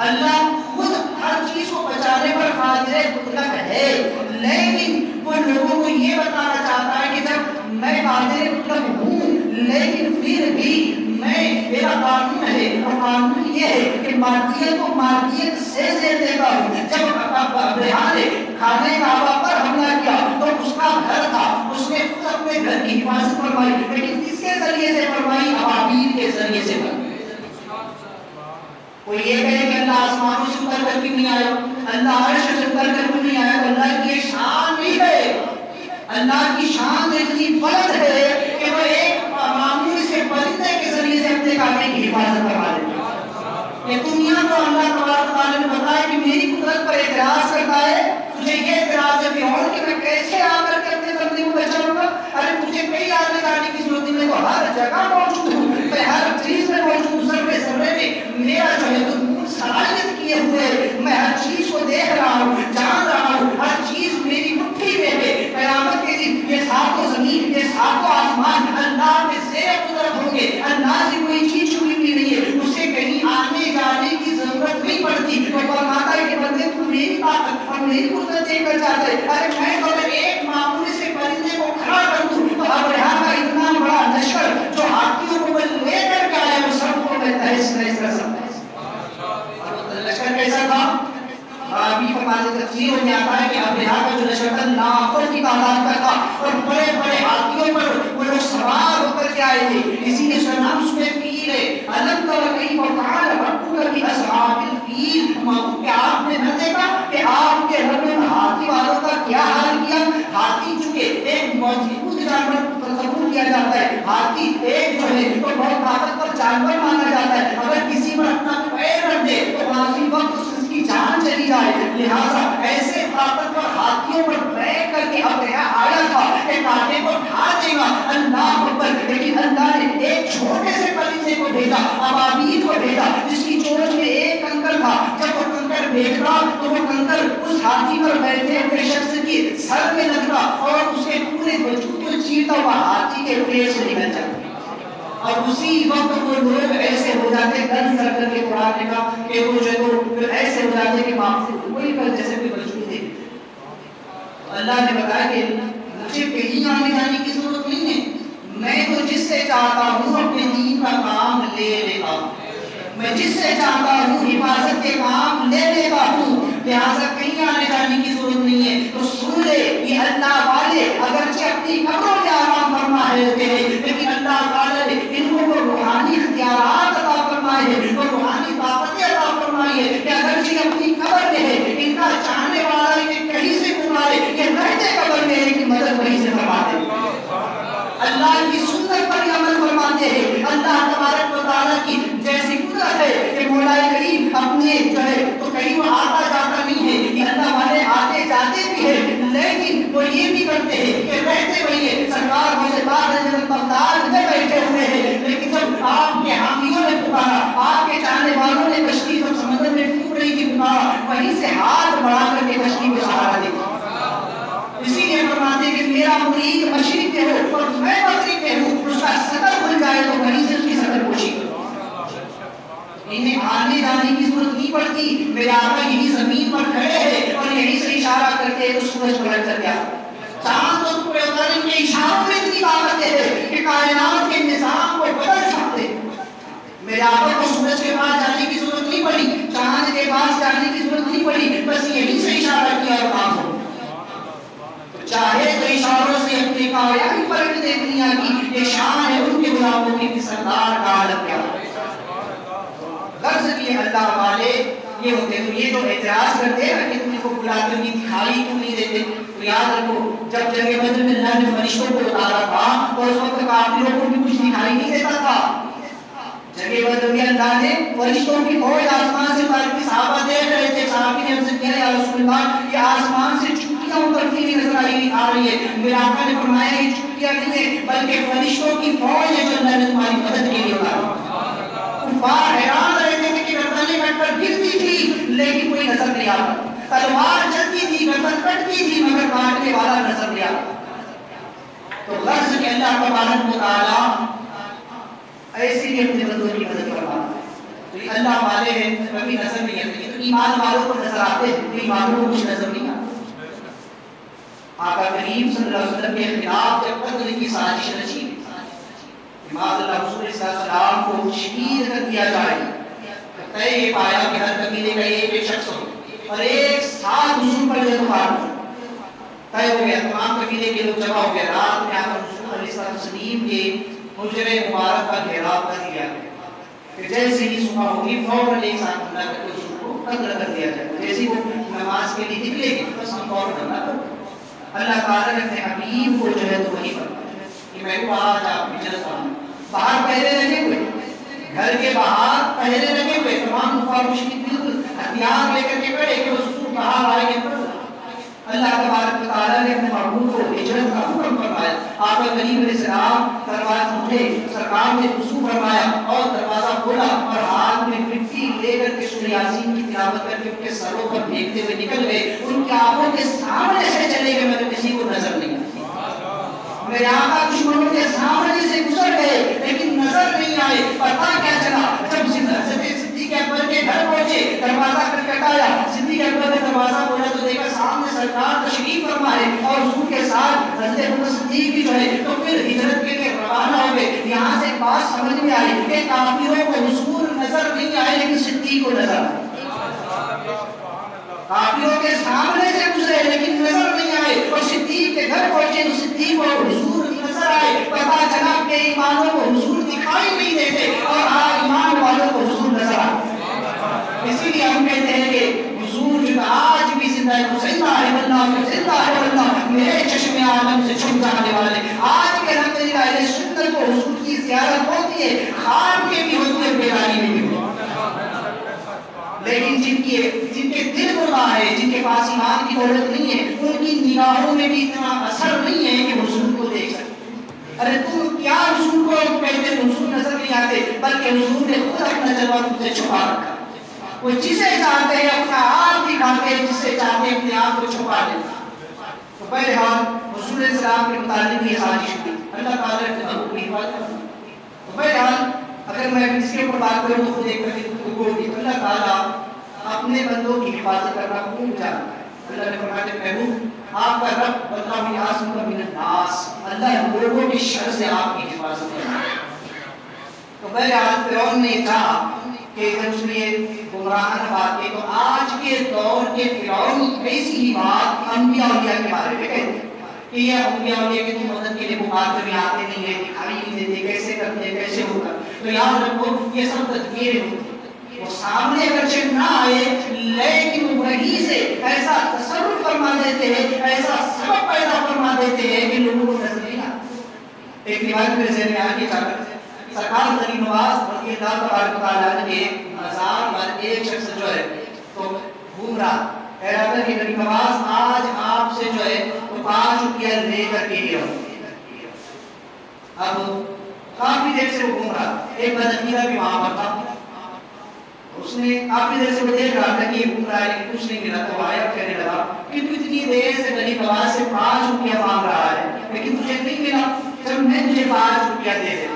اللہ خود ہر چیز کو بچانے پر قادر مطلق ہے لیکن وہ لوگوں کو یہ بتانا چاہتا ہے کہ جب میں قادر مطلق ہوں لیکن پھر بھی میرا قانون ہے اور قانون یہ ہے کہ مادیت کو مادیت سے زیر دیتا ہوں جب ابراہیم نے کھانے کعبہ پر حملہ کیا تو اس کا گھر تھا اس نے خود اپنے گھر کی حفاظت فرمائی لیکن کس کے ذریعے سے فرمائی ابابیل کے ذریعے سے فرمائی کوئی یہ کہے کہ اللہ آسمانوں سے اتر کر کیوں نہیں آیا اللہ عرش سے اتر کر کیوں نہیں آیا تو اللہ کی شان بھی ہے اللہ کی شان اتنی بلند ہے کہ وہ ایک معمولی سے پرندے کے ذریعے سے اپنے کعبے کی حفاظت کروا دیتا ہے یہ دنیا کو اللہ تبارک و تعالیٰ نے بتایا کہ میری قدرت پر اعتراض کرتا ہے تجھے یہ اعتراض ہے فرعون کہ میں کیسے آ کر کے اپنے بندے کو بچاؤں گا ارے تجھے کئی کیسا تھا؟ ابھی فرماتے تفسیروں میں آتا ہے کہ ابرہہ کا جو لشکر لاکھوں کی تعداد کا تھا اور بڑے بڑے ہاتھیوں پر وہ لوگ سوار ہو کر کے آئے تھے. اسی لیے اس کا نام سورہ فیل ہے. الم تر کیف فعل ربک باصحاب الفیل. کیا آپ نے نہ دیکھا کہ آپ کے رب نے ہاتھی والوں کا کیا حال کیا؟ ہاتھی چونکہ ایک مضبوط جانور تصور کیا جاتا ہے. ہاتھی ایک جو ہے تو بہت طاقتور جانور مانا جاتا ہے. اگر کسی پر اپنا پیر رکھ دے تو واقعی وقت اس کی جان چلی جائے. لہذا ایسے طاقتور ہاتھیوں پر بیٹھ کر کے ابرہہ آیا تھا کہ کانٹے کو ڈھا دے گا. اللہ اکبر. لیکن اللہ نے ایک چھوٹے سے پرندے کو بھیجا, ابابیل کو بھیجا, جس کی چونچ میں ایک کنکر تھا. جب وہ کنکر بھیجا تو وہ کنکر اس ہاتھی پر بیٹھے ہوئے شخص کی سر میں لگا اور اس کے پورے وجود کو چیرتا ہوا ہاتھی کے پیٹ سے نکل جاتا. اور اسی وقت وہ لوگ ایسے ہو جاتے گن سر کر کے قرآن نے کہا کہ وہ جو ہے پھر ایسے ہو جاتے کہ معاف سے کوئی پر جیسے کوئی وجود نہیں. اللہ نے بتایا کہ مجھے کہیں آنے جانے کی ضرورت نہیں ہے. میں تو جس سے چاہتا ہوں اپنے دین کا کام لے لیتا ہوں. میں جس سے چاہتا ہوں حفاظت کے کام لے لیتا ہوں. لہٰذا کہیں آنے جانے کی ضرورت نہیں ہے. تو سن لے یہ اللہ والے اگرچہ اپنی قبروں میں آرام فرمائے ہوتے ہیں لیکن اللہ تعالیٰ نے ان کو روحانی اختیارات عطا فرمائے ہیں اور روحانی طاقتیں عطا فرمائی ہے کہ اگرچہ اپنی قبر میں ہے ان کا چاہنے والا انہیں کہیں سے پکارے کہ رہتے قبر میں ہے کہ مدد وہیں سے فرماتے ہیں. اللہ کی سنت پر عمل فرماتے ہیں. اللہ تبارک و تعالیٰ کی جیسی قدرت ہے کہ مولا کریم اپنے جو ہے تو کہیں وہ آتا جاتا نہیں ہے. یہ اللہ والے آتے جاتے بھی ہیں لیکن وہ یہ بھی کرتے ہیں کہ رہتے وہی ہے. سرکار مجھے بعد حضرت بغداد میں بیٹھے ہوئے ہیں لیکن جب آپ کے حامیوں نے پکارا, آپ کے چاہنے والوں نے کشتی جب سمندر میں ڈوب رہی تھی پکارا, وہیں سے ہاتھ بڑھا کر کے کشتی کو سہارا دیا. اسی لیے فرماتے ہیں کہ میرا مرید مشرق میں ہو اور میں مغرب میں ہوں, اس کا سطر کھل جائے تو وہیں سے اس کی سطر پوشی. انہیں آنے جانے کی ضرورت نہیں پڑتی. میرے آقا یہی زمین پر کھڑے ہیں اور یہیں سے اشارہ کرتے ہیں تو سورج پلٹ کر گیا. چاند اور پورے ظالم کے اشاروں میں اتنی طاقت ہے کہ کائنات کے نظام کو بدل سکتے. میرے آقا کو سورج کے پاس جانے کی ضرورت نہیں پڑی, چاند کے پاس جانے کی ضرورت نہیں پڑی, بس یہیں سے اشارہ کیا اور کام ہو. چاہے تو اشاروں سے اپنے کائنات پلٹ دے دنیا کی. یہ شان ہے ان کے غلاموں کی سردار کا عالم کیا غرض کی اللہ والے یہ ہوتے. تو یہ جو اعتراض کرتے ہیں کہ تم کو بلا کر کی دکھائی کیوں نہیں دیتے, تو یاد رکھو جب جنگ بدر میں اللہ نے فرشتوں کو اتارا تھا تو اس وقت کافروں کو بھی کچھ دکھائی نہیں دیتا تھا. جنگ بدر میں اللہ نے فرشتوں کی فوج آسمان سے اتار کے صحابہ دیکھ رہے تھے. صحابی نے عرض کیا یا رسول اللہ یہ آسمان سے چوٹیاں اترتی ہوئی نظر آ رہی ہے. میرے آقا نے فرمایا یہ چوٹیاں نہیں ہے بلکہ فرشتوں کی فوج ہے جو اللہ نے تمہاری مدد کے لیے اتارا. کفار حیران رہتے تھے کہ گردنیں کٹ کر گرتی تھی لیکن کوئی نظر نہیں آتا. تلوار چلتی تھی, گردن کٹتی تھی مگر کاٹنے والا نظر نہیں آتا. تو غرض کہ اللہ تبارک و تعالیٰ ایسے ہی اپنے بندوں کی مدد فرماتا ہے. تو یہ اللہ والے ہیں کبھی نظر نہیں آتے. یہ تو ایمان والوں کو نظر آتے ہیں, ایمانوں کو کچھ نظر نہیں آتا. آقا کریم صلی اللہ علیہ وسلم کے خلاف جب قتل کی سازش رچی, امام اللہ حضور صلی اللہ علیہ وسلم کو شہید کر دیا جائے, طے یہ پایا کہ ہر قبیلے کا ایک شخص ہو اور ایک ساتھ حضور پر جو طے ہو گیا. تمام قبیلے کے لوگ جمع ہو گئے. رات میں آقا حضور علیہ السلام کے حجرے مبارک کا گھیراؤ کر دیا گیا کہ جیسے ہی صبح ہوگی فوراً ایک ساتھ اللہ کر کے حضور کو قتل کر دیا جائے. جیسے وہ نماز کے لیے نکلے گی بس ہم فوراً اللہ کر. اللہ تعالیٰ نے اپنے حبیب کو جو ہے تو وہی فرمایا کہ میں وہ آج آپ کی جلد آؤں. باہر پہرے لگے ہوئے, گھر کے باہر پہرے لگے ہوئے, تمام کفار مشرک بالکل ہتھیار لے کر کے کھڑے کہ رسول باہر آئے گے. اللہ تبارک و تعالیٰ نے اپنے محبوب کو ہجرت کا حکم فرمایا. آقا کریم علیہ السلام دروازے اٹھے, سرکار نے وضو فرمایا اور دروازہ کھولا اور ہاتھ میں مٹی لے کر کے سورہ یاسین کی تلاوت کر کے ان کے سروں پر پھینکتے ہوئے نکل گئے. ان کی آنکھوں کے سامنے سے چلے گئے مگر کسی کو نظر نہیں آئی. میرے آقا دشمنوں کے سامنے سے گزر گئے لیکن نظر نہیں آئے. پتہ کیا چلا جب صدیق اکبر کے گھر پہنچے, دروازہ کھٹکھٹایا, صدیق اکبر نے دروازہ کھولا تو دیکھا سامنے سرکار تشریف فرما ہے اور حضور کے ساتھ حضرت ابوبکر صدیق بھی جو ہے. تو پھر ہجرت کے لیے روانہ ہو گئے. یہاں سے ایک بات سمجھ میں آئی کہ کافروں کو حضور نظر نہیں آئے لیکن صدیق کو نظر آئے. کافروں کے سامنے سے گزرے لیکن نظر نہیں آئے، اور صدیق کے گھر پہنچے تو صدیق کو حضور نظر آئے، پتا چلا کہ ایمانوں کو حضور دکھائی نہیں دیتے، اور آج ایمان والوں کو حضور نظر آئے۔ اسی لیے ہم کہتے ہیں کہ حضور جو آج بھی زندہ ہے، وہ زندہ ہے، واللہ زندہ ہے، واللہ میرے چشم عالم سے چھپ جانے والے۔ آج بھی الحمدللہ اہل سنت کو حضور کی زیارت ہوتی ہے، خواب کے بھی ہوتی ہے، بیداری میں بھی ہوتی ہے، لیکن جن کے دل مردہ ہے، جن کے پاس ایمان کی دولت نہیں ہے، ان کی نگاہوں میں بھی اتنا اثر نہیں ہے کہ حضور کو دیکھ سکتے۔ ارے تم کیا حضور کو کہتے ہیں حضور نظر نہیں آتے، بلکہ حضور نے خود اپنا جلوہ تم سے چھپا رکھا۔ وہ جسے چاہتے ہیں اپنا آپ دکھاتے ہیں، جسے چاہتے ہیں اپنے آپ کو چھپا دیتے۔ تو بہرحال حضور علیہ السلام کے متعلق یہ سازش ہوئی، اللہ تعالیٰ نے محبوب کی حفاظت کرنا۔ تو بہرحال اگر میں اس کے اوپر بات کروں تو خود ایک اللہ تعالیٰ اپنے بندوں کی حفاظت کرنا خوب جانتا ہے۔ اللہ نے فرمایا کہ محبوب آپ کا رب واللہ یعصمک من الناس، اللہ لوگوں کی شر سے آپ کی حفاظت کرتا ہے۔ تو بہرحال فرعون نے چاہا کہ جب اس نے گمراہانہ بات کی، تو آج کے دور کے فرعون ایسی ہی بات انبیاء اولیاء کے بارے میں کہتے ہیں کہ یہ انبیاء اولیاء کی مدد کے لیے پکار کر آتے نہیں ہیں، دکھائی نہیں دیتے، کیسے کرتے ہیں، کیسے ہوگا۔ تو یاد رکھو یہ سب تدبیریں ہوتی ہیں، وہ سامنے اگرچہ نہ آئے لیکن وہی سے ایسا تصرف فرما دیتے ہیں، ایسا سبب پیدا فرما دیتے ہیں کہ لوگوں کو نظر نہیں آتا۔ ایک روایت میں ذہن میں آ کے چاہتا سرکار غریب نواز رضی اللہ تبارک تعالیٰ کے مزار پر ایک شخص جو ہے تو گھوم رہا، کہہ رہا تھا کہ غریب نواز آج آپ سے جو ہے تو 5 روپیہ لے کر کے گیا۔ اب کافی دیر سے وہ گھوم رہا، ایک بدعقیدہ بھی وہاں پر تھا، اس نے کافی دیر سے وہ دیکھ رہا تھا کہ یہ گھوم رہا ہے لیکن کچھ نہیں ملا، تو آیا کہنے لگا کہ تو اتنی دیر سے غریب نواز سے 5 روپیہ مانگ رہا ہے لیکن تجھے نہیں ملا، چل میں تجھے 5 روپیہ دے دے۔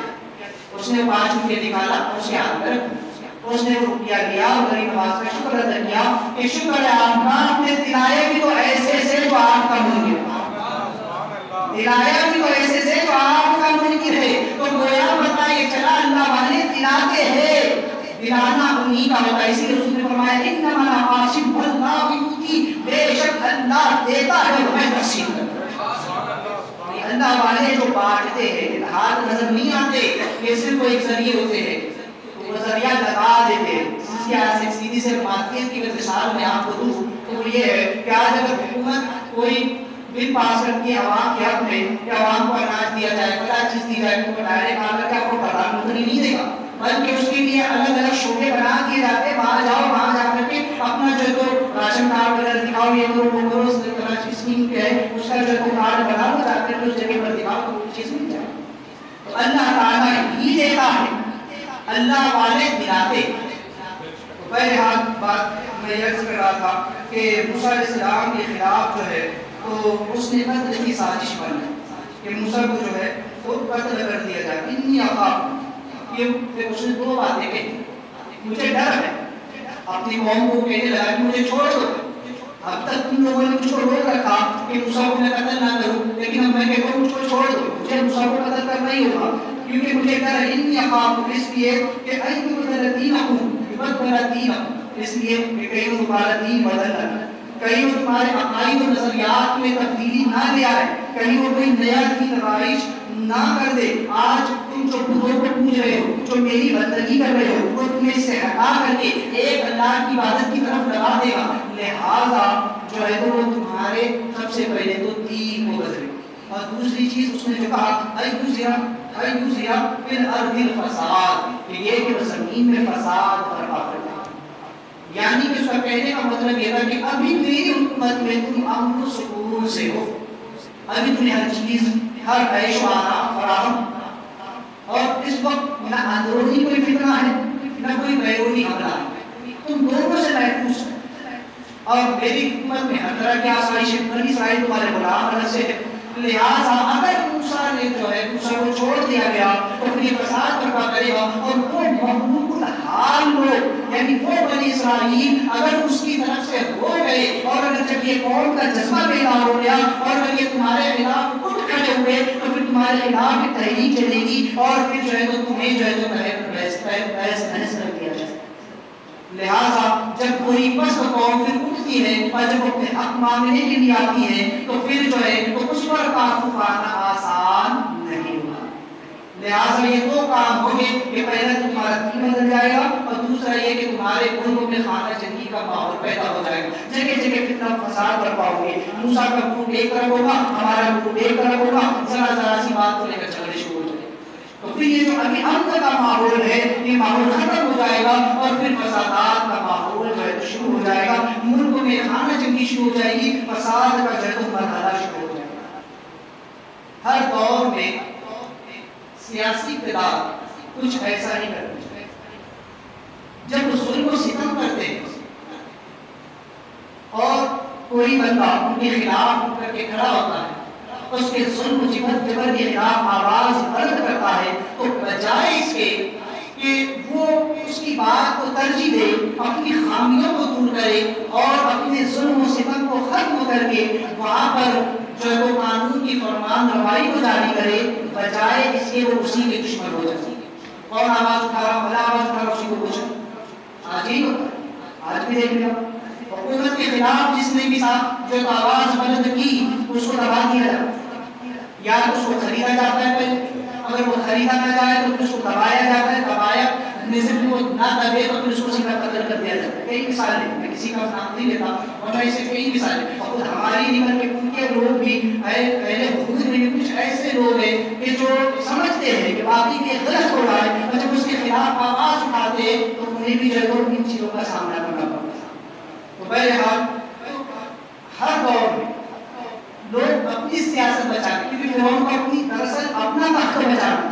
اس نے 5 روپیہ نکالا، اس کے ہاتھ میں رکھا، اس نے وہ روپیہ لیا اور غریب نواز کا شکر ادا کیا کہ شکر ہے آپ کا، آپ نے دلائے بھی تو ایسے سے جو آپ کا منکر، دلایا بھی تو ایسے سے جو آپ کا منکر ہے۔ تو گویا پتہ یہ چلا اللہ والے دلاتے ہیں، دلانا انہی کا ہوتا ہے۔ اسی لیے رسول نے فرمایا انما العاصم واللہ یؤتی، بے شک اللہ دیتا ہے اور میں تقسیم کرتا ہوں۔ اللہ والے جو بانٹتے ہیں، ہاتھ نظر نہیں آتے، یہ صرف ایک ذریعے ہوتے ہیں، وہ ذریعہ لگا دیتے ہیں۔ سیدھی سے ماتیت کی مثال میں آپ کو دوں تو وہ یہ ہے کہ آج اگر حکومت کوئی بل پاس کرتی ہے عوام کے حق میں کہ عوام کو اناج دیا جائے، بڑا چیز دی جائے، تو ڈائریکٹ آ کر کے آپ کو پردھان منتری نہیں دے گا، بلکہ اس کے لیے الگ الگ شعبے بنا دیے جاتے ہیں، وہاں جاؤ، وہاں جا کر کے اپنا جو ہے تو راشن کارڈ وغیرہ دکھاؤ، یہ کرو وہ کرو، اس طرح کی اسکیم کیا ہے اس کا جو ہے تو کارڈ بنا ہو جاتے ہیں، اس جگہ پر دکھاؤ تو وہ چیز مل جائے۔ تو اللہ تعالیٰ ہی دیتا ہے، اللہ والے دلاتے۔ تو بہرحال بات میں یہ کر رہا تھا کہ موسیٰ علیہ السلام کے خلاف جو ہے تو اس نے قتل کی سازش بنائی کہ موسیٰ کو جو ہے وہ قتل کر دیا جائے۔ انی اخاف، یہ اس نے 2 باتیں کہی، مجھے ڈر ہے، اپنی قوم کو کہنے لگا کہ مجھے چھوڑ دو، اب تک تم لوگوں نے مجھ کو روک رکھا کہ موسیٰ کو میں قتل نہ کروں، لیکن اب میں کہتا ہوں مجھ کو چھوڑ دو، مجھے موسیٰ کو قتل کرنا ہی ہوگا، کیونکہ مجھے ڈر ہے۔ انی اخاف، اس لیے کہ ایبدل دینکم یبدل دینکم، اس لیے کہ کہیں وہ تمہارا دین بدل نہ، کہیں وہ تمہارے عقائد و نظریات میں تبدیلی نہ لے آئے، کہیں وہ کوئی نیا دین رائج نہ کر دے۔ آج تم جو خداؤں کو پوج رہے ہو، جو میری بندگی کر رہے ہو، وہ تمہیں سے ہٹا کر کے ایک اللہ کی عبادت کی طرف لگا دے گا، لہذا جو ہے تو وہ تمہارے سب سے پہلے تو دین کو بدلے۔ اور دوسری چیز اس نے جو کہا ایوزیا فی الارض الفساد، کہ یہ کہ زمین میں فساد برپا کرتا، یعنی کہ اس کا کہنے کا مطلب یہ تھا کہ ابھی میری حکومت میں تم امن و سکون سے ہو، ابھی تمہیں ہر چیز، ہر عیش و آرام فراہم، اور اس وقت نہ اندرونی کوئی فتنہ ہے نہ کوئی بیرونی حملہ ہے، تم دونوں سے محفوظ ہو، اور میری حکومت میں ہر طرح کی آسائش ہے، بنی اسرائیل تمہارے غلام الگ سے ہے۔ لہٰذا اگر موسیٰ نے جو ہے موسیٰ کو چھوڑ دیا گیا تو پھر یہ فساد برپا کرے گا، اور وہ مغلوب الحال لوگ یعنی وہ بنی اسرائیل اگر اس کی طرف سے ہو گئے، اور اگر جب یہ قوم کا جذبہ بیدار ہو گیا اور اگر یہ تمہارے خلاف اٹھ کھڑے ہوئے تو پھر تمہارے خلاف ایک تحریک چلے گی، اور پھر جو ہے تو تمہیں جو ہے تو بحث کر دیا جائے۔ لہٰذا جب کوئی پس قوم پھر اٹھتی ہوتی ہے اور جب وہ اپنے حق مانگنے کے لیے آتی ہے تو پھر جو ہے تو اس پر قابو پانا آسان نہیں ہوگا۔ لہٰذا یہ دو کام ہوں گے کہ پہلا تمہارا دین بدل جائے گا اور دوسرا یہ کہ تمہارے ملک میں خانہ جنگی کا ماحول پیدا ہو جائے گا، جگہ جگہ فتنہ فساد برپا ہوگی، موسیٰ کا منہ ایک طرف ہوگا، ہمارا منہ ایک طرف ہوگا، ذرا ذرا سی بات کو لے کر جھگڑے شروع ہو جائے گا۔ تو پھر یہ جو ابھی امن کا ماحول ہے یہ ماحول ختم ہو جائے گا اور پھر فسادات کا ماحول جو ہے شروع ہو جائے گا، ملک میں خانہ جنگی شروع ہو جائے گی، فساد کا جو ہے مرحلہ شروع ہو جائے گا۔ ہر دور میں سیاسی اقتدار کچھ ایسا ہی کرتے ہیں، جب وہ ظلم و ستم کرتے ہیں اور کوئی بندہ ان کے خلاف اٹھ کر کے کھڑا ہوتا ہے، اس کے ظلم و جبر کے خلاف آواز بلند کرتا ہے، تو بجائے اس کے کہ وہ اس کی بات کو ترجیح دے، اپنی خامیوں کو دور کرے اور اپنے ظلم و ستم کو ختم کر کے وہاں پر جو ہے وہ قانون کی فرمان روائی کو جاری کرے، بجائے اس کے وہ اسی کے دشمن ہو جاتے ہیں۔ کون آواز اٹھا رہا، بھلا آواز اٹھا رہا، اسی کو پوچھو۔ آج ہی ہوتا ہے، آج بھی دیکھ لیا حکومت کے خلاف جس نے بھی جو آواز بلند کی اس کو دبا دیا جاتا ہے، یا اس کو خریدا جاتا ہے، پہلے اگر وہ خریدا نہ جائے تو پھر اس کو دبایا جاتا ہے، دبایا سے وہ نہ دبے تو پھر اس کو سیدھا قتل کر دیا جاتا ہے۔ کئی مثالیں، میں کسی کا نام نہیں لیتا ورنہ ایسے کئی مثالیں، اور خود ہماری نہیں بلکہ ان کے لوگ بھی پہلے حدود میں کچھ ایسے لوگ ہیں کہ جو سمجھتے ہیں کہ باقی کے غلط ہو رہا ہے اور جب اس کے خلاف آواز اٹھاتے ہیں تو انہیں بھی جو ہے ان چیزوں کا سامنا کرنا پڑتا ہے۔ تو بہرحال ہر دور میں لوگ اپنی سیاست بچانے، کیونکہ فرعون کو اپنی دراصل اپنا تخت بچانا،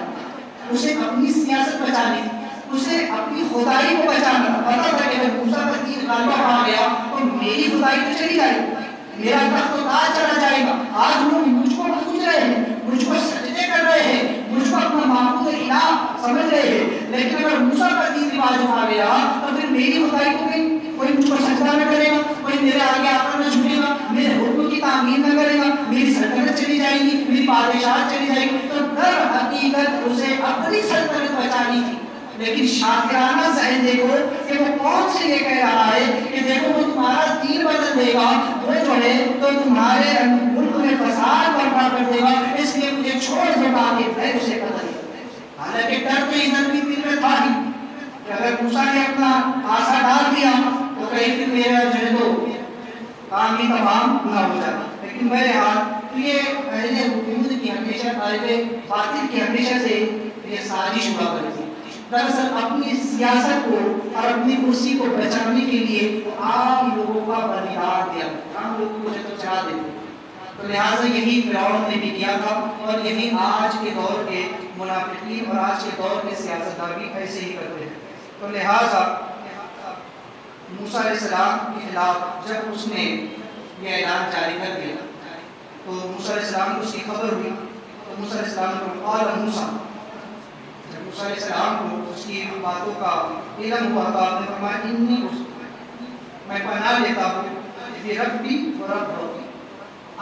اسے اپنی سیاست بچانی، اسے اپنی خدائی کو بچانا تھا۔ پتا تھا کہ اگر موسیٰ کا دین غلبہ پا گیا تو میری خدائی تو چلی جائے گی، میرا تخت تو تاج چلا جائے گا۔ آج لوگ مجھ کو پوچھ رہے ہیں، مجھ کو سجدے کر رہے ہیں، مجھ کو اپنا معبود الہ سمجھ رہے ہیں، لیکن اگر موسیٰ کا دین رواج پا گیا تو پھر میری خدائی کو کوئی مجھ کو سجدہ نہ کرے گا، کوئی میرے آگے آ کر نہ جھکے گا، میرے حکم کی تعمیر نہ کرے گا، میری سلطنت چلی جائے گی، میری بادشاہت چلی جائے گی۔ تو در حقیقت اسے اپنی سلطنت بچانی تھی، لیکن شاکرانہ ذہن دیکھو کہ وہ کون سے یہ کہہ رہا ہے کہ دیکھو وہ تمہارا دین بدل دے گا، وہ جو ہے تو تمہارے ملک میں فساد برپا کر دے گا، اس لیے مجھے چھوڑ دو تاکہ میں اسے قتل کروں۔ حالانکہ ڈر تو ادھر بھی دل میں تھا ہی کہ اگر موسیٰ نے اپنا آسا ڈال دیا تو کہیں پھر میرا جو ہے تو کام بھی تمام نہ ہو جائے۔ لیکن بہرحال یہ اہل حکومت کی ہمیشہ اہل باطل کی ہمیشہ سے یہ سازش ہوا کرتی ہے، دراصل اپنی سیاست کو اور اپنی کرسی کو بچانے کے لیے عام لوگوں کا بلیدار دیا، عام لوگوں کو جو چاہ دیتے۔ تو لہٰذا یہی فرعون نے بھی کیا تھا اور یہی آج کے دور کے منافقین اور آج کے دور کے سیاستدان بھی ایسے ہی کرتے ہیں۔ تو لہٰذا موسیٰ علیہ السلام کے خلاف جب اس نے یہ اعلان جاری کر دیا تو موسیٰ علیہ السلام کو اس کی خبر ہوئی، تو موسیٰ علیہ السلام کو قال موسیٰ، جب موسیٰ علیہ السلام کو اس کی باتوں کا علم ہوا تو آپ نے فرمایا انی میں پناہ لیتا ہوں یہ ربی و رب ہوگی،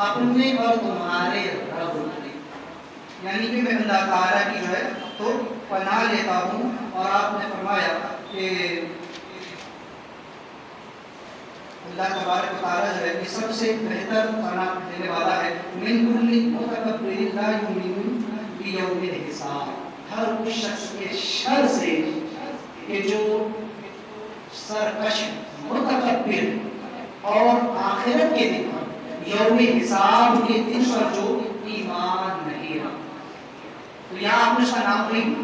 اپنے اور تمہارے رب ہوگی، یعنی کہ میں اللہ تعالیٰ کی جو ہے تو پناہ لیتا ہوں۔ اور آپ نے فرمایا کہ اللہ تبارک و تعالیٰ جو ہے یہ سب سے بہتر پناہ دینے والا ہے، من کل متکبر لا یؤمن بیوم الحساب، ہر اس شخص کے شر سے کہ جو سرکش متکبر اور آخرت کے دن پر یوم حساب کے دن پر جو ایمان نہیں رکھتا۔ تو یہاں آپ نے اس کا نام نہیں،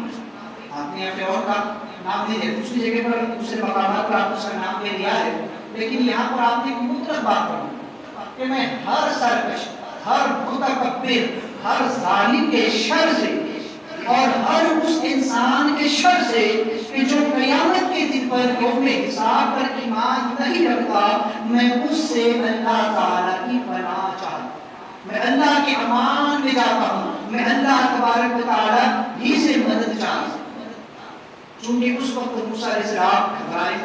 آپ نے یہاں فرعون کا نام نہیں لیا، دوسری جگہ پر دوسرے مقامات پر آپ نے اس کا نام لے لیا ہے، لیکن یہاں پر آپ نے ایک مطلق بات کرنی کہ میں ہر سرکش، ہر متکبر، ہر ظالم کے شر سے اور ہر اس انسان کے شر سے کہ جو قیامت کے دن پر یوم حساب پر ایمان نہیں رکھتا، میں اس سے اللہ تعالیٰ کی پناہ چاہتا ہوں، میں اللہ کے امان میں جاتا ہوں، میں اللہ تبارک و تعالیٰ ہی سے مدد چاہتا ہوں۔ چونکہ اس وقت موسیٰ علیہ السلام گھبرائے،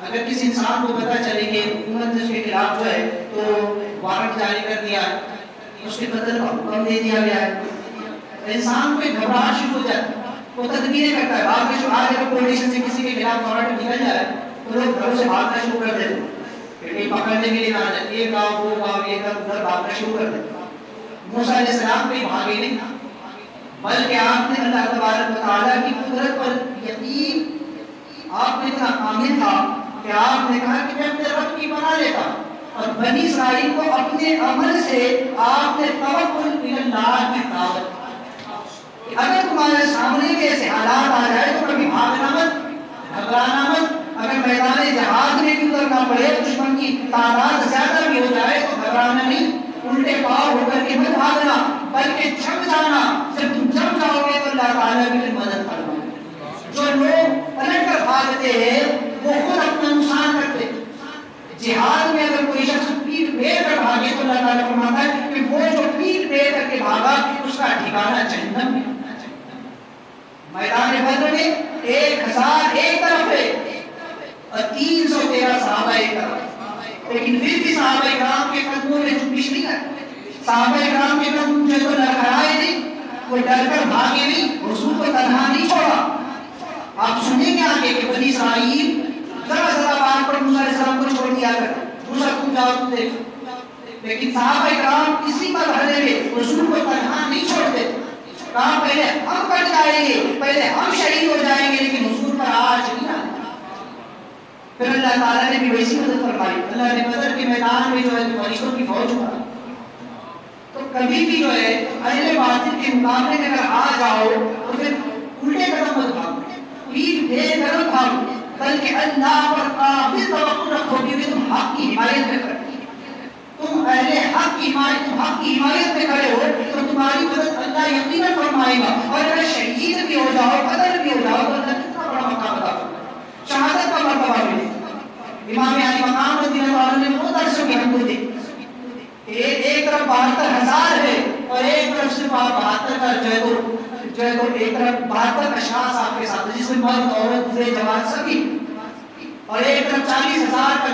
اگر کسی انسان کو پتہ چلے کہ حکومت نے اس کے خلاف جو ہے تو وارنٹ جاری کر دیا ہے، اس کے قتل کا حکم دے دیا گیا ہے، انسان کو ایک گھبراہٹ شروع ہو جاتی ہے، وہ تدبیریں کرتا ہے۔ بعد میں جو آج اگر پولیس سے کسی کے خلاف وارنٹ نکل جائے تو لوگ گھروں سے بھاگنا شروع کر دیتے ہیں کہ کہیں پکڑ پکڑنے کے لیے نہ جائے، ایک گاؤں دو گاؤں ادھر ادھر بھاگنا شروع کر دیں۔ موسیٰ علیہ السلام کہیں بھاگے نہیں، بلکہ آپ نے اللہ تبارک و تعالیٰ کی قدرت پر یقین، آپ نے اتنا عامل تھا کہ آپ نے کہا کہ میں اپنے رب کی بنا لیتا، اور بنی اسرائیل کو اپنے عمل سے آپ نے توکل اللہ کی دعوت دی۔ اگر تمہارے سامنے کے ایسے حالات آ جائے تو کبھی بھاگنا مت، گھبرانا مت۔ اگر میدان جہاد میں بھی اترنا پڑے، دشمن کی تعداد زیادہ بھی ہو جائے تو گھبرانا نہیں، الٹے پاؤں ہو کر کے مت بھاگنا، بلکہ جم جانا۔ جب تم جم جاؤ گے تو اللہ تعالیٰ بھی پھر مدد کرے گا۔ جو لوگ پلٹ کر بھاگتے ہیں وہ خود اپنا نقصان کرتے ہیں۔ جہاد میں اگر کوئی شخص پیٹ پھیر کر بھاگے تو اللہ تعالیٰ فرماتا ہے کہ وہ جو پیٹ پھیر کر کے بھاگا اس کا ٹھکانہ جہنم میں۔ میدان بدر میں 1000 ایک طرف ہے اور 313 صحابہ ایک طرف، لیکن پھر بھی صحابہ کرام کے قدموں میں جنبش نہیں آئی۔ صحابہ کرام کے قدم جو تو لڑکھڑائے نہیں، وہ ڈر کر بھاگے نہیں، حضور کو تنہا نہیں چھوڑا۔ آپ سنیں گے آگے کہ بنی اسرائیل ذرا ذرا بات پر موسیٰ علیہ السلام کو چھوڑ دیا کرتے، موسیٰ تم جاؤ تم دیکھو، لیکن صحابہ کرام کسی مرحلے میں حضور کو تنہا نہیں چھوڑتے۔ کہا پہلے ہم کٹ جائیں گے، پہلے ہم شہید ہو جائیں گے، لیکن حضور پر آج نہیں آنا۔ پھر اللہ تعالیٰ نے بھی ویسی مدد فرمائی۔ اللہ نے بدر کے میدان میں جو ہے فرشتوں کی فوج اٹھا، تو کبھی بھی جو ہے اہل باطل کے مقابلے میں اگر آ جاؤ تو پھر الٹے قدم مت بھاگو، پیٹ پھیر کر مت بھاگو، بلکہ اللہ پر قابل توکل رکھو کہ تم حق کی حمایت میں کھڑے، تم اہل حق کی حمایت، تم حق کی حمایت میں کھڑے ہو تو تمہاری مدد اللہ یقیناً فرمائے گا۔ اور اگر شہید بھی ہو جاؤ، قتل بھی ہو جاؤ تو اللہ کتنا بڑا مقام عطا فرمائے گا، شہادت کا مرتبہ ملے۔ امام علی مقام رضی اللہ عنہ نے وہ درسوں کی ہم کو دی، ایک طرف 72,000 ہے اور ایک طرف صرف آپ 72 کا جو ہے تو ایک طرف 72 اشخاص آپ کے ساتھ، جس میں مرد عورت بوڑھے جوان سبھی، اور ایک طرف 40,000 کا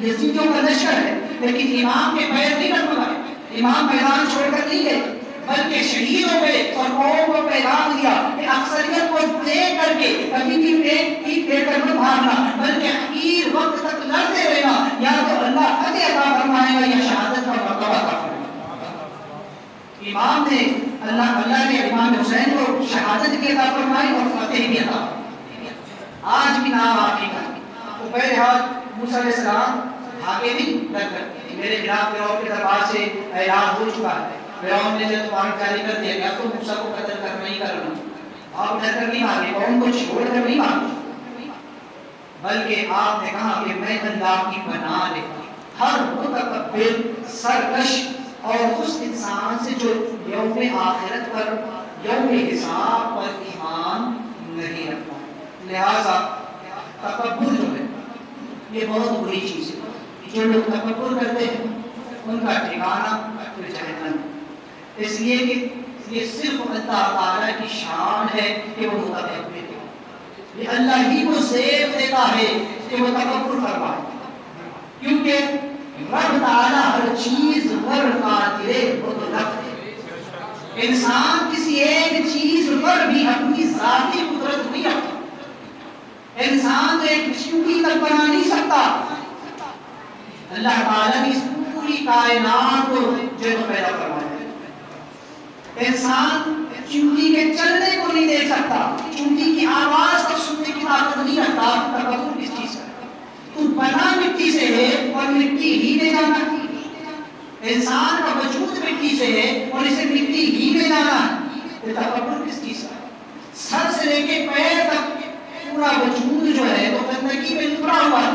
یزیدیوں کا لشکر ہے، لیکن امام کے پیر نہیں ڈگمگائے، امام میدان چھوڑ کر نہیں گئے، بلکہ شہید ہو گئے اور قوم کو پیغام دیا کہ اکثریت کو دیکھ کر کے کبھی بھی پیٹ پھیر کر مت بھاگنا، بلکہ آخر وقت تک لڑتے رہنا، یا تو اللہ فتح عطا فرمائے گا یا شہادت کا مرتبہ عطا فرمائے گا۔ امام نے اللہ نے امام حسین کو شہادت کی عطا فرمائی اور فتح بھی عطا فرمائی۔ آج بھی نام آپ ہی کا تو بہرحال موسیٰ علیہ السلام بھاگے نہیں، ڈر کر میرے خلاف فرعون کے دربار سے اعلان ہو چکا ہے، فرعون نے جب وارنٹ جاری کر دیا کہ اب تو موسیٰ کو قتل کرنا ہی کرنا، آپ ڈر کر نہیں بھاگے، قوم کو چھوڑ کر نہیں بھاگے، بلکہ آپ نے کہا کہ میں اللہ کی پناہ لیتا ہر متکبر، سرکش اور اس انسان سے جو یوم آخرت پر، یوم حساب پر ایمان نہیں رکھتا۔ لہذا تکبر جو ہے یہ بہت بری چیز ہے، جو لوگ تکبر کرتے ہیں ان کا ٹھکانہ پھر جہنم ہے۔ اس لیے کہ یہ صرف اللہ تعالیٰ کی شان ہے کہ وہ متکبر ہے، یہ اللہ ہی کو زیب دیتا ہے کہ وہ تکبر فرمائے، کیونکہ رب تعالیٰ ہر چیز پر قادر مطلق ہے۔ انسان کسی ایک چیز پر بھی اپنی ذاتی قدرت نہیں رکھتا، انسان تو ایک چیونٹی تک بنا نہیں سکتا، اللہ تعالیٰ نے اس پوری کائنات کو جو پیدا کروایا ہے۔ انسان چیونٹی کے چلنے کو نہیں دیکھ سکتا، چیونٹی کی آواز تک سننے کی طاقت نہیں رکھتا، تکبر کس چیز کا؟ تو بنا مٹی سے ہے اور مٹی ہی میں جانا ہے، انسان کا وجود مٹی سے ہے اور اسے مٹی ہی میں جانا ہے، تکبر کس چیز کا؟ سر سے لے کے پیر تک پورا وجود جو ہے تو گندگی میں لبڑا ہوا ہے۔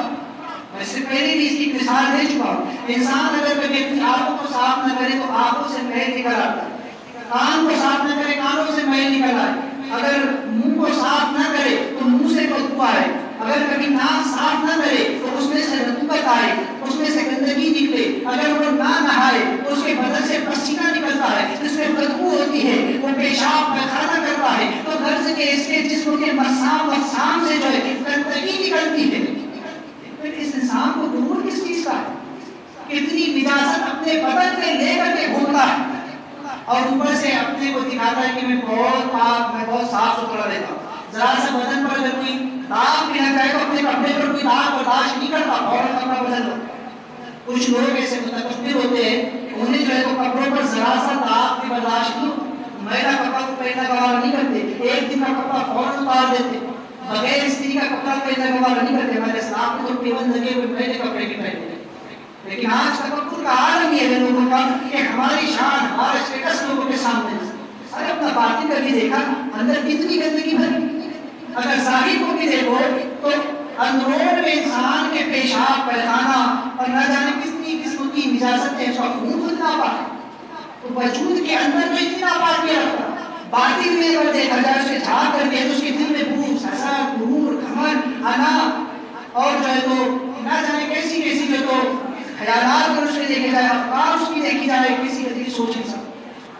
میں سے پہلے بھی اس کی مثال دے چکا ہوں، انسان اگر کبھی اپنی آنکھوں کو صاف نہ کرے تو آنکھوں سے میل نکل آتا ہے، کان کو صاف نہ کرے کانوں سے میل نکل آئے، اگر منہ کو صاف نہ کرے تو منہ سے بدبو آئے، اگر کبھی ناک صاف نہ کرے تو اس میں سے رطوبت آئے، اس میں سے گندگی نکلے، اگر وہ نہ نہائے تو اس کے بدن سے پسینہ نکلتا ہے، اس میں بدبو ہوتی ہے، وہ پیشاب پیخانہ کرتا ہے، تو غرض کے اس کے جسم کے مسام سے جو ہے گندگی نکلتی ہے۔ پھر اس انسان کو غرور کس چیز کا ہے؟ کتنی نجاست اپنے بدن میں لے کر کے گھومتا ہے اور اوپر سے اپنے کو دکھاتا ہے کہ میں بہت پاک، میں بہت صاف ستھرا رہتا ہوں۔ ذرا سا بدن پر اگر کوئی داغ بھی لگ جائے تو اپنے کپڑے پر کوئی داغ برداشت نہیں کرتا، فوراً کپڑا بدل دو، کچھ لوگ ایسے متکبر ہوتے ہیں، انہیں جو ہے تو کپڑوں پر ذرا سا داغ بھی برداشت نہیں، میلا کپڑا کو پہننا گوارا نہیں کرتے، ایک دن کا کپڑا فوراً اتار دیتے، بغیر استری کا کپڑا پہننا گوارا نہیں کرتے۔ ہمارے اسلام میں تو پیون لگے ہوئے میلے کپڑے بھی پہنتے ہیں، لیکن آج تکبر کا عالم یہ ہے لوگوں کا کہ ہماری شان، ہمارا اسٹیٹس لوگوں کے سامنے ہے۔ ارے اپنا باطن کا بھی دیکھا، اندر کتنی گندگی بھری، اگر ظاہر کو بھی دیکھو تو اندرون میں انسان کے پیشاب پیخانہ اور نہ جانے کتنی قسم کی نجاست ہے، اس کا خون خود ناپاک ہے، تو وجود کے اندر تو اتنی ناپاکی رکھتا، باطن میں اگر دیکھا جائے اس کے جھاگ کر کے تو اس کے دل میں بغض، حسد، غرور، گھمنڈ، انا اور جو ہے تو نہ جانے کیسی کیسی جو تو خیالات اگر اس کے دیکھے جائے، افکار اس کی دیکھی جائے، کسی قدر سوچ نہیں سکتا۔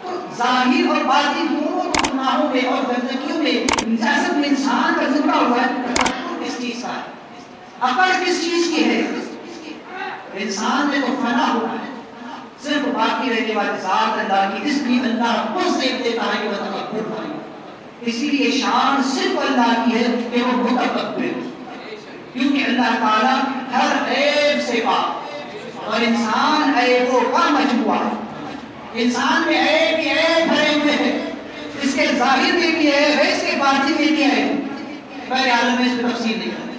تو ظاہر اور باطن دونوں گناہوں میں اور گندگیوں میں نجاست میں انسان کا ذکر ہوا ہے۔ تکبر کس چیز کا ہے؟ عقل کس چیز کی ہے؟ انسان میں تو فنا ہوا ہے، صرف باقی رہنے والے ذات اللہ کی، اس لیے اللہ کو زیب دیتا ہے کہ وہ تکبر کرے، اسی لیے شان صرف اللہ کی ہے کہ وہ متکبر ہے، کیونکہ اللہ تعالیٰ ہر عیب سے پاک اور انسان عیبوں کا مجموعہ ہے۔ انسان میں عیب ہی عیب بھرے ہوئے ہیں، اس کے ظاہر میں بھی عیب ہے، اس کے باطن میں بھی عیب ہے، بہر عالم میں اس میں تفصیل نہیں کرتے۔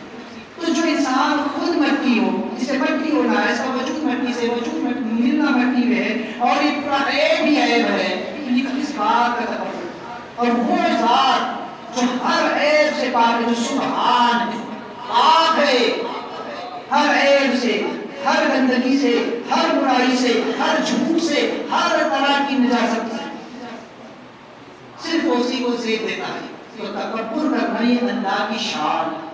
تو جو انسان خود مٹی ہو، اسے مٹی ہونا ہے، اس کا وجود مٹی سے، وجود ملنا مٹی میں ہے، اور یہ پورا عیب ہی عیب ہے، یہ کس بات کا تکبر؟ اور وہ ذات جو ہر عیب سے پاک ہے، جو سبحان ہے، پاک ہے ہر عیب سے، ہر گندگی سے، ہر برائی سے، ہر جھوٹ سے، ہر طرح کی نجاست سے، صرف اسی کو زیب دیتا ہے۔ تو تکبر کرنا یہ اللہ کی شان ہے،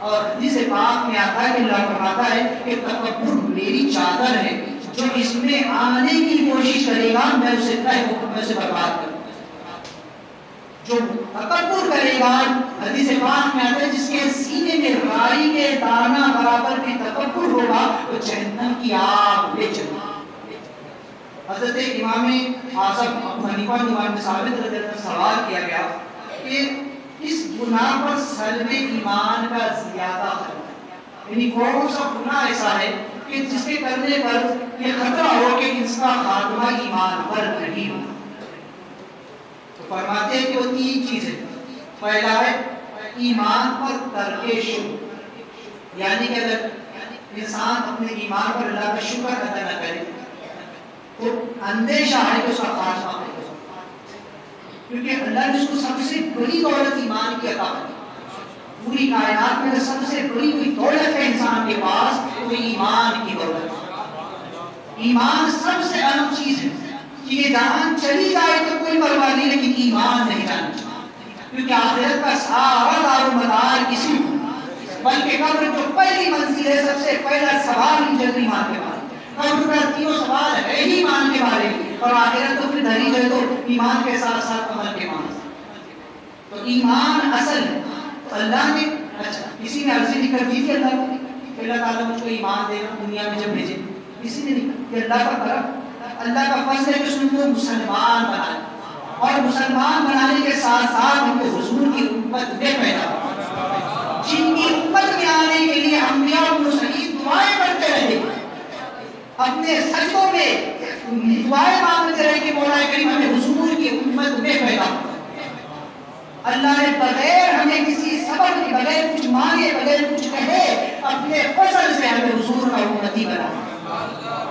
اور حدیث پاک میں آتا ہے کہ اللہ فرماتا ہے کہ تکبر میری چادر ہے، جو اس میں آنے کی کوشش کرے گا میں اسے برباد کروں۔ جو تکبر کرے گا، حدیث پاک میں آتا ہے جس کے سینے میں رائی کے دانہ برابر بھی تکبر ہوگا وہ جہنم کی آگ لے چلے گا۔ حضرت امام اعظم ابو حنیفہ امام ثابت رضی اللہ عنہ سوال کیا گیا کہ اس گناہ پر سلب ایمان کا زیادہ خطرہ، یعنی کون سا گناہ ایسا ہے کہ جس کے کرنے پر یہ خطرہ ہو کہ اس کا خاتمہ ایمان پر نہیں ہو؟ تو فرماتے ہیں کہ وہ تین چیزیں، پہلا ہے ایمان پر ترک شکر، یعنی کہ اگر انسان اپنے ایمان پر اللہ کا شکر ادا نہ کرے تو اندیشہ ہے کہ اس کا خاتمہ ہو، کیونکہ اللہ نے اس کو سب سے بڑی دولت ایمان کی عطا کی۔ پوری کائنات میں سب سے بڑی کوئی دولت ہے انسان کے پاس تو ایمان کی دولت ہے۔ ایمان سب سے اہم چیز ہے کہ یہ جان چلی جائے تو کوئی پرواہ نہیں، لیکن ایمان نہیں جانا چاہیے، کیونکہ آخرت کا سارا دار و مدار اسی کو، بلکہ قبر جو پہلی منزل ہے، سب سے پہلا سوال ہی جلد ایمان کے بارے، قبر کا تینوں سوال ہے ہی ایمان کے بارے میں، اور آخرت تو پھر دھری جو ہے تو ایمان کے ساتھ ساتھ عمل کے مان۔ تو ایمان اصل ہے۔ اللہ نے اچھا کسی نے عرضی نہیں کر دی تھی اللہ کو کہ اللہ تعالیٰ مجھ کو ایمان دے دنیا میں جب بھیجے، کسی نے نہیں کہا، کہ اللہ کا کرم، اللہ کا فضل ہے کہ اس نے کو مسلمان بنایا، اور مسلمان بنانے کے ساتھ ساتھ ان کو حضور کی امت میں پیدا ہوا، جن کی امت میں آنے کے لیے انبیاء و مرسلین دعائیں کرتے رہے، اپنے سجدوں میں دعائیں مانگتے رہے کہ مولا کریم ہمیں حضور کی امت میں پیدا ہوا۔ اللہ نے بغیر ہمیں کسی سبب کے بغیر کچھ مانگے بغیر کچھ کہے اپنے فضل سے ہمیں حضور کا امتی بنایا،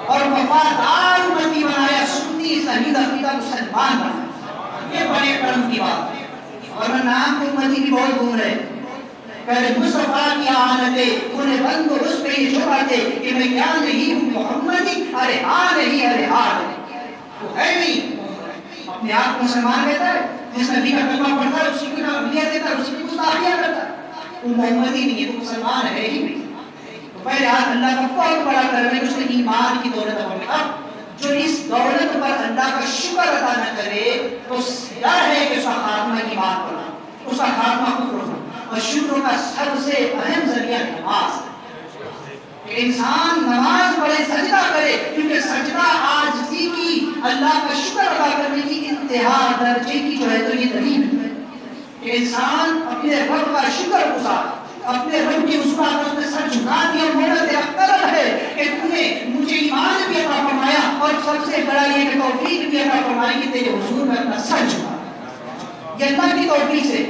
اور وفادار امتی بنایا، سنی صحیح عقیدہ مسلمان بنایا۔ یہ بڑے کرم کی بات ہے، اور نام کے امتی بھی بہت گھوم رہے کہ مصطفیٰ کی آنتے انہیں بند و اس پہ یہ چھپاتے کہ میں کیا نہیں ہوں محمدی، ارے ہاں نہیں، ارے ہاں نہیں، تو ہے نہیں، اپنے آپ کو مسلمان کہتا ہے، جس نبی کا کلمہ پڑھتا ہے اسی کو نبیت دیتا ہے، اسی کی گستاخیاں کرتا ہے، وہ محمدی نہیں ہے، تو مسلمان ہے ہی نہیں۔ تو پہلے اللہ کا بہت بڑا کرم ہے کہ اس نے ایمان کی دولت عطا کی۔ اب جو اس دولت پر اللہ کا شکر ادا نہ کرے تو سیدھا ہے کہ اس کا خاتمہ ایمان پر ہو، اس کا خاتمہ کفر ہو، اور شکر کا سب سے اہم ذریعہ نماز ہے کہ انسان نماز پڑھے، سجدہ کرے، کیونکہ سجدہ عاجزی کی، اللہ کا شکر ادا کرنے کی انتہا درجے کی جو ہے تو یہ دلیل ہے کہ انسان اپنے رب کا شکر گزار، اپنے رب کی اس بات پر سر جھکا دیا، مولا تیرا کرم ہے کہ تو نے یہ اللہ کی توفیق سے.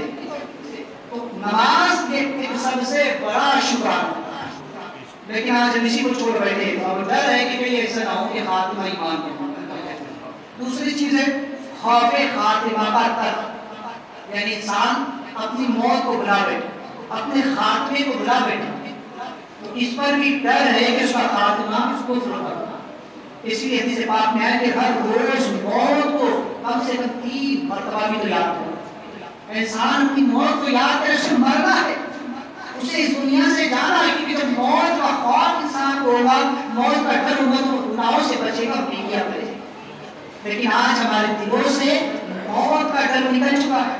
تو نماز ایک سب سے بڑا شکرانہ. لیکن آج ہم اسی کو چھوڑ بیٹھے اور ڈر ہے کہ کہیں ایسا نہ ہو کہ خاتمہ ایمان کو. دوسری چیز ہے خوف خاتمہ کا ترک، یعنی انسان اپنی موت کو بلا بیٹھے، اپنے خاتمے کو بلا بیٹھے، تو اس پر بھی ڈر ہے کہ اس کا خاتمہ اس کو ضرور ہوگا. اس لیے حدیث پاک میں ہے کہ ہر روز موت کو کم سے کم 3 مرتبہ بھی تو یاد کرو. انسان اپنی موت کو یاد کرے، اسے مرنا ہے، اسے اس دنیا سے جانا ہے، کیونکہ جب موت کا خوف انسان کو ہوگا، موت کا ڈر ہوگا تو گناہوں سے بچے گا، نیکیاں کرے. لیکن آج ہمارے دلوں سے موت کا ڈر نکل چکا ہے.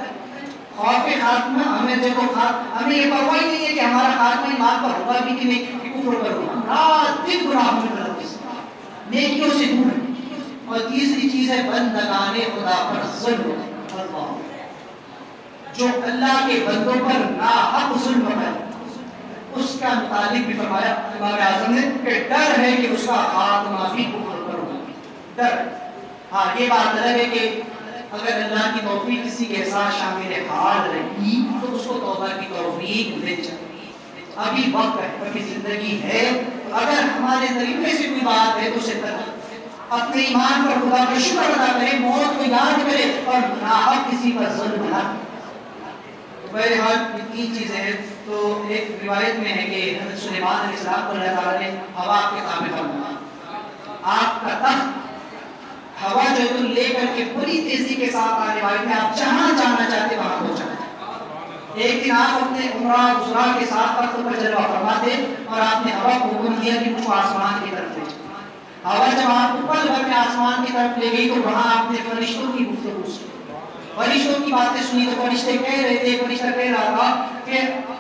خوف خاتمہ ہمیں دیکھو، ہمیں یہ پرواہ ہی نہیں ہے کہ ہمارا خاتمہ ایمان پر ہوگا بھی کہ نہیں، کفر پر ہوگا. رات دن گناہوں میں ملوث، نیکیوں سے دور. اور تیسری چیز ہے بندگان خدا پر ظلم. اللہ جو اللہ کے بندوں پر ناحق ظلم کرے، اس کا متعلق بھی فرمایا امام اعظم نے کہ ڈر ہے کہ اس کا خاتمہ بھی کفر پر ہوگا. ڈر. ہاں یہ بات الگ ہے کہ اگر اللہ کی توفیق کسی کے ساتھ شامل حال رہی تو اس کو توبہ کی توفیق مل جائے. ابھی وقت ہے، ابھی زندگی ہے. اگر ہمارے طریقے سے کوئی بات ہے تو اسے اپنے ایمان پر خدا کا شکر ادا کرے، موت کو یاد کرے اور ناحق کسی پر ظلم نہ کرے. بہرحال یہ 3 چیزیں ہیں. تو ایک روایت میں ہے کہ حضرت سلیمان علیہ السلام کو اللہ تعالیٰ نے ہوا کے تابع فرمایا. آپ کا تخت ہوا جو ہے لے کر کے بڑی تیزی کے ساتھ آنے والی ہے، آپ جہاں جانا چاہتے وہاں پہنچا. ایک دن آپ اپنے عمرہ گزرا کے ساتھ تخت پر جلوہ فرماتے اور آپ نے ہوا کو حکم دیا کہ مجھ کو آسمان کی طرف لے جائے. ہوا جب آپ کو پل بھر میں آسمان کی طرف لے گئی تو وہاں آپ نے فرشتوں کی گفتگو سنی، فرشتوں کی باتیں سنی. تو فرشتے کہہ رہے تھے، فرشتہ کہہ رہا تھا کہ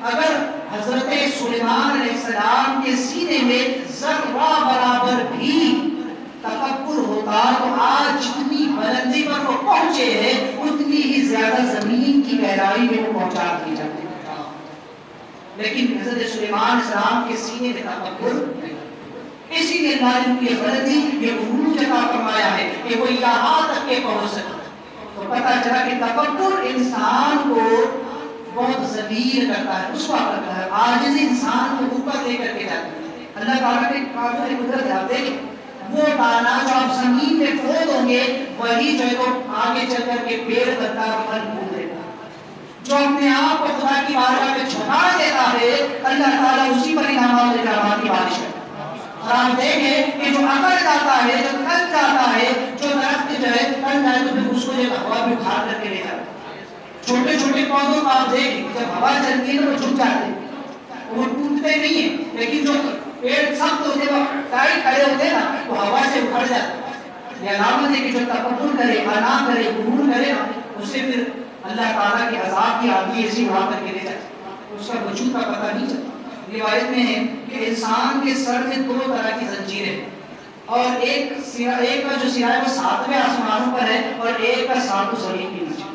اگر حضرت سلیمان علیہ السلام کے سینے میں ذرہ برابر بھی تکبر ہوتا تو آج جتنی بلندی پر وہ پہنچے ہیں اتنی ہی زیادہ زمین کی گہرائی میں وہ پہنچا دی جاتی. لیکن حضرت سلیمان علیہ السلام کے سینے میں تکبر نہیں. اسی لیے اللہ نے ان کی بلندی یہ عروج عطا فرمایا ہے کہ وہ یہاں تک کے پہنچ سکے. تو پتہ چلا کہ تکبر انسان کو بہت ذلیل کرتا ہے، رسوا کرتا ہے، عاجز انسان کو اوپر لے کر کے جاتا ہے. اللہ تعالیٰ نے قابل قدرت یاد ہے کہ وہ دانا جو آپ زمین میں کھود ہوں گے وہی جو ہے تو آگے چل کر کے پیڑ بنتا ہے، پھل پھول دیتا ہے. جو اپنے آپ کو خدا کی بارگاہ میں جھکا دیتا ہے اللہ تعالیٰ اسی پر انعامات کی بارش کرتا ہے. اور آپ دیکھیں کہ جو اکڑ جاتا ہے، جو کل جاتا ہے، جو درخت جو ہے کل جائے تو پھر اس کو جو ہوا میں اکھاڑ کر کے لے جاتا ہے. چھوٹے چھوٹے پودوں کو آپ دیکھیں جب ہوا چلتی ہے تو وہ جھک جاتے ہیں، وہ ٹوٹتے نہیں ہیں. لیکن جو پیڑ سخت ہوتے ہیں، ٹائٹ کھڑے ہوتے ہیں نا، وہ ہوا سے اکھڑ جاتے ہیں. یہ علامت ہے کہ جو تکبر کرے، انا کرے، غرور کرے اسے پھر اللہ تعالیٰ کے عذاب کی آندھی ایسی اڑا کر کے لے جاتی ہے، اس کا وجود کا پتہ نہیں چلتا. روایت میں ہے کہ انسان کے سر میں 2 طرح کی زنجیریں ہیں، اور ایک کا جو سرا ہے وہ 7ویں آسمانوں پر ہے اور ایک کا 7 زمین کے نیچے.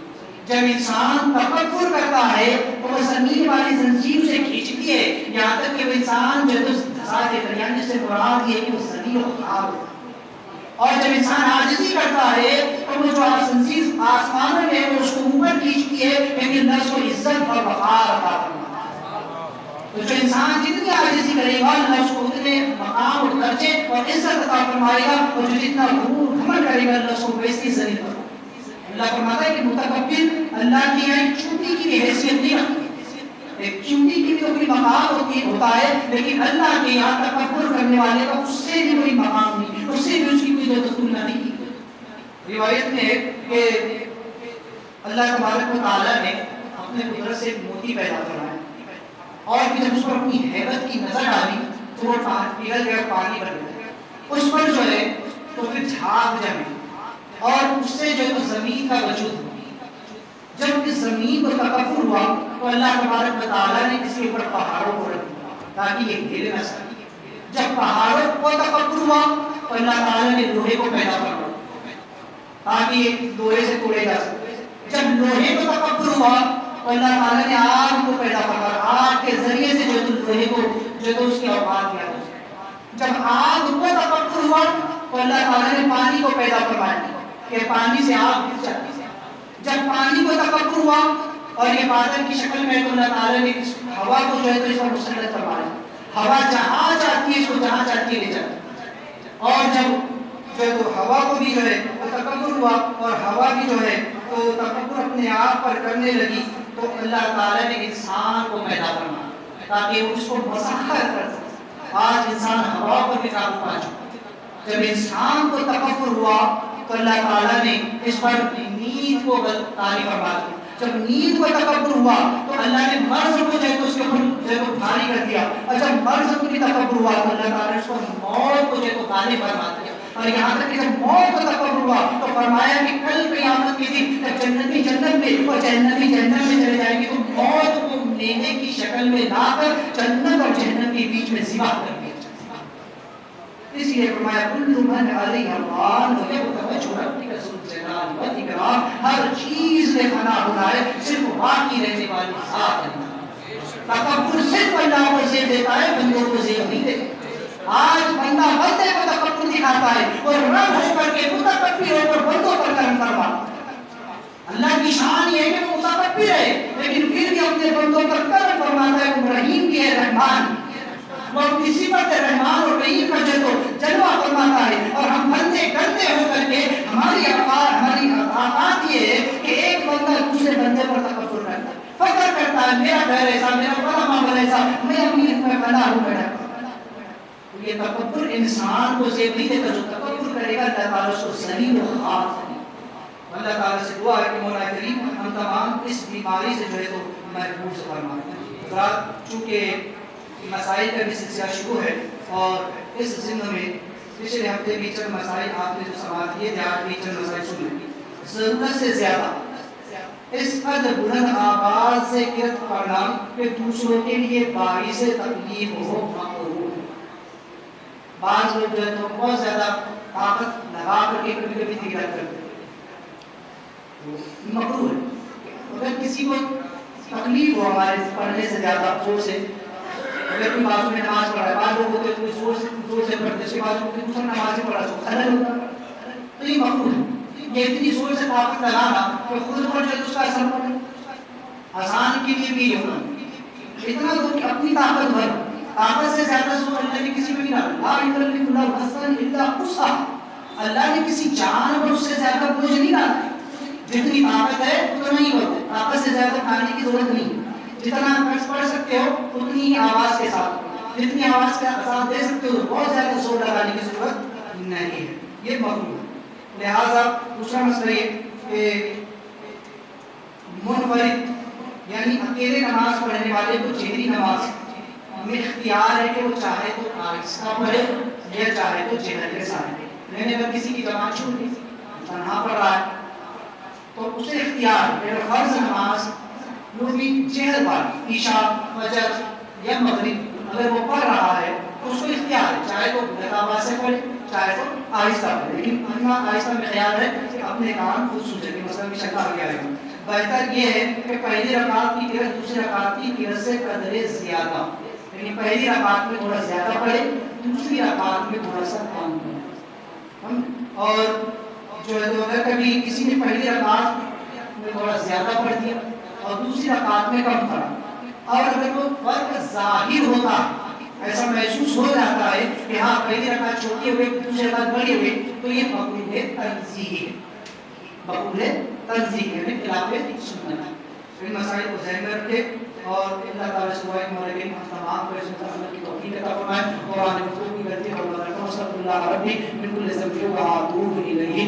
جب انسان تکبر کرتا ہے تو وہ زمین والی زنجیر سے کھینچتی ہے یہاں تک کہ وہ انسان جو ہے یعنی جس سے مراد یہ کہ وہ ذلیل و خوار ہو. اور جب انسان عاجزی کرتا ہے تو وہ جو زنجیر آسمانوں میں ہے وہ اس کو اوپر کھینچتی ہے، لیکن نفس کو عزت اور وقار عطا فرماتا ہے. تو جو انسان جتنی عاجزی کرے گا اللہ اس کو اتنے مقام اور درجے اور عزت عطا فرمائے گا، اور جو جتنا غرور گھمنڈ کرے گا اللہ اس کو ویسے ذلیل کرے گا. اللہ فرماتا ہے کہ متکبر اللہ کی ایک چونٹی کی بھی حیثیت نہیں رکھتی. ایک چونٹی کی بھی کوئی مقام ہوتا ہے، لیکن اللہ کے یہاں تکبر کرنے والے کا اس سے بھی کوئی مقام نہیں، اس سے بھی اس کی کوئی تلنا نہیں کی. روایت میں ہے کہ اللہ تبارک و تعالیٰ نے اپنے قدرت سے موتی پیدا کرایا اور پھر جب اس پر اپنی حیبت کی نظر ڈالی تو وہ پگھل گیا، پانی بن گیا. اس پر جو ہے تو پھر جھاگ جمے اور اس سے جو ہے زمین کا وجود ہوا. جب اس زمین کو تکبر ہوا تو اللہ تبارک و تعالیٰ نے اس کے اوپر پہاڑوں کو رکھ دیا تاکہ یہ ہل نہ سکے. جب پہاڑوں کو تکبر ہوا تو اللہ تعالیٰ نے لوہے کو پیدا کر تاکہ یہ لوہے سے توڑے جا سکے. جب لوہے کو تکبر ہوا تو اللہ تعالیٰ نے آگ کو پیدا کر آگ کے ذریعے سے جو لوہے کو جو تو اس کی اوقات دیا. جب آگ کو تکبر ہوا تو اللہ تعالیٰ نے پانی کو پیدا کروایا کہ پانی سے آگ بجھ جاتی ہے. جب پانی کو تکبر ہوا اور یہ بادل کی شکل میں تو اللہ تعالیٰ نے اس ہوا کو جو ہے تو اس پر مسلط فرمایا. ہوا جہاں چاہتی ہے اس کو جہاں چاہتی ہے لے جاتی ہے. اور جب جو ہے تو ہوا کو بھی جو ہے تو تکبر ہوا اور ہوا بھی جو ہے تو تکبر اپنے آپ پر کرنے لگی تو اللہ تعالیٰ نے انسان کو پیدا فرمایا تاکہ وہ اس کو مسخر کر سکے. آج انسان ہوا پر بھی قابو پا چکا. جب انسان کو تکبر ہوا تو اللہ تعالیٰ نے اس پر نیند کو طاری فرما دیا. جب نیند کو تکبر ہوا تو اللہ نے مرض کو جو ہے تو اس کے اوپر جو ہے تو بھاری کر دیا. اور جب مرض کو بھی تکبر ہوا تو اللہ تعالیٰ نے اس پر موت کو جو ہے تو غالب فرما دیا. اور یہاں تک کہ جب موت کو تکبر ہوا تو فرمایا کہ کل قیامت کے دن جب جنتی جنت میں اور جہنمی جہنم میں چلے جائیں گے تو موت کو لینے کی شکل میں لا کر جنت اور جہنم کے بیچ میں ذبح کر دیا. اس لیے فرمایا کل من علیہ فان ویبقى وجہ ربک ذو الجلال والاکرام. ہر چیز میں فنا ہونا ہے صرف باقی رہنے والی ذات ہے. تکبر صرف اللہ کو زیب دیتا ہے بندوں کو زیب نہیں دیتا. آج بندہ بندے کو تکبر دکھاتا ہے اور رب ہو کر کے متکبر ہو کر بندوں پر کرم فرماتا ہے. اللہ کی شان یہ ہے کہ وہ متکبر ہے لیکن پھر بھی اپنے بندوں پر کرم فرماتا ہے. وہ رحیم بھی ہے رحمان. وہ اپنی صفت رحمان اور رحیم کا جو جلوہ فرماتا ہے. اور ہم بندے گندے ہو کر کے ہماری اوقات یہ ہے کہ ایک بندہ دوسرے بندے پر تکبر کرتا ہے, فخر کرتا ہے میرا گھر ایسا, میرا بڑا معاملہ ایسا, میں امیر میں بنا ہوں بیٹھا. یہ تکبر انسان کو زیب نہیں دیتا. جو تکبر کرے گا اللہ تعالیٰ اس کو ذلیل و خوار کرے. اللہ تعالیٰ سے دعا ہے کہ مولا کریم ہم تمام اس بیماری سے جو ہے تو محفوظ فرمائے. چونکہ مسائل کا بھی سلسلہ شروع ہے اور اس ضمن میں پچھلے ہفتے بھی چند مسائل آپ نے جو سماعت کیے تھے آج بھی چند مسائل سن لیں. ضرورت سے زیادہ اس قدر بلند آواز سے کرت پڑھنا کہ دوسروں کے لیے باعث تکلیف ہو مکروہ. بعض لوگ جو ہے تو بہت زیادہ طاقت لگا کر کے کبھی کبھی تلاوت کرتے ہیں, مکروہ ہے. اگر کسی کو تکلیف ہو ہمارے پڑھنے سے زیادہ زور سے, اگر کوئی بازو میں نماز پڑھا ہے, بعض لوگ ہوتے ہیں کوئی زور سے پڑھتے ہیں, اس کے بعد کوئی دوسرا نماز نہیں پڑھا تو خلل ہوتا ہے, تو یہ مکروہ ہے. یہ اتنی زور سے طاقت لگانا کہ خود پر جو اس کا اثر پڑے. اذان کے لیے بھی یہ ہونا اتنا دور کہ اپنی طاقت بھر, طاقت سے زیادہ زور اللہ نے کسی پہ نہیں ڈالا. لا یکلف اللہ نفسا الا وسعها. اللہ نے کسی جان پر اس سے زیادہ بوجھ نہیں ڈالا. جتنی طاقت ہے اتنا ہی ہوتا ہے, طاقت سے زیادہ کھانے کی ضرورت نہیں. جتنا آپ پڑھ سکتے ہو اتنی ہی آواز کے ساتھ, جتنی آواز کا ساتھ دے سکتے ہو, بہت زیادہ زور لگانے کی ضرورت نہیں ہے. یہ مکروہ ہے. لہذا دوسرا مسئلہ یہ کہ منفرد یعنی اکیلے نماز پڑھنے والے کو جہری نماز میں اختیار ہے کہ وہ چاہے تو آہستہ پڑھے یا چاہے تو جہر کے ساتھ. میں نے اگر کسی کی جماعت چھوڑ دی, تنہا پڑھ رہا ہے, تو اسے اختیار ہے فرض نماز وہ بھی جہر والی عشاء فجر یا مغرب اگر وہ پڑھ رہا ہے تو اس کو اختیار ہے, چاہے تو بلند آواز سے پڑھے چاہے تو آہستہ پڑھے. لیکن اتنا آہستہ میں خیال ہے کہ اپنے کان خود سن سکے. مثلا بھی شکا گیا ہے, بہتر یہ ہے کہ پہلی رکعت کی قرأت دوسری رکعت کی قرأت سے قدر زیادہ, یعنی پہلی رکعت میں تھوڑا زیادہ پڑھے, دوسری رکعت میں تھوڑا سا کم پڑھے. اور جو ہے تو اگر کبھی کسی نے پہلی رکعت میں تھوڑا زیادہ پڑھ دیا اور دوسری رکعت میں کم پڑھا, اور اگر وہ فرق ظاہر ہوتا, ایسا محسوس ہو جاتا ہے کہ ہاں پہلی رکعت چھوٹی ہوئی دوسری رکعت بڑی ہوئی, تو یہ مقبول ہے تنزیہ ہے. مقبول ہے تنزیہ ہے, خلاف سنت. ان مسائل کو ذہن میں رکھے اور اللہ تعالیٰ سے دعا ہے ہمارے لیے تمام کو اس میں عمل کی توفیق عطا فرمائے. قرآن مجید کی غلطی اور مدرکہ صلی اللہ ربی من کل ذنب و اتوب الیہ.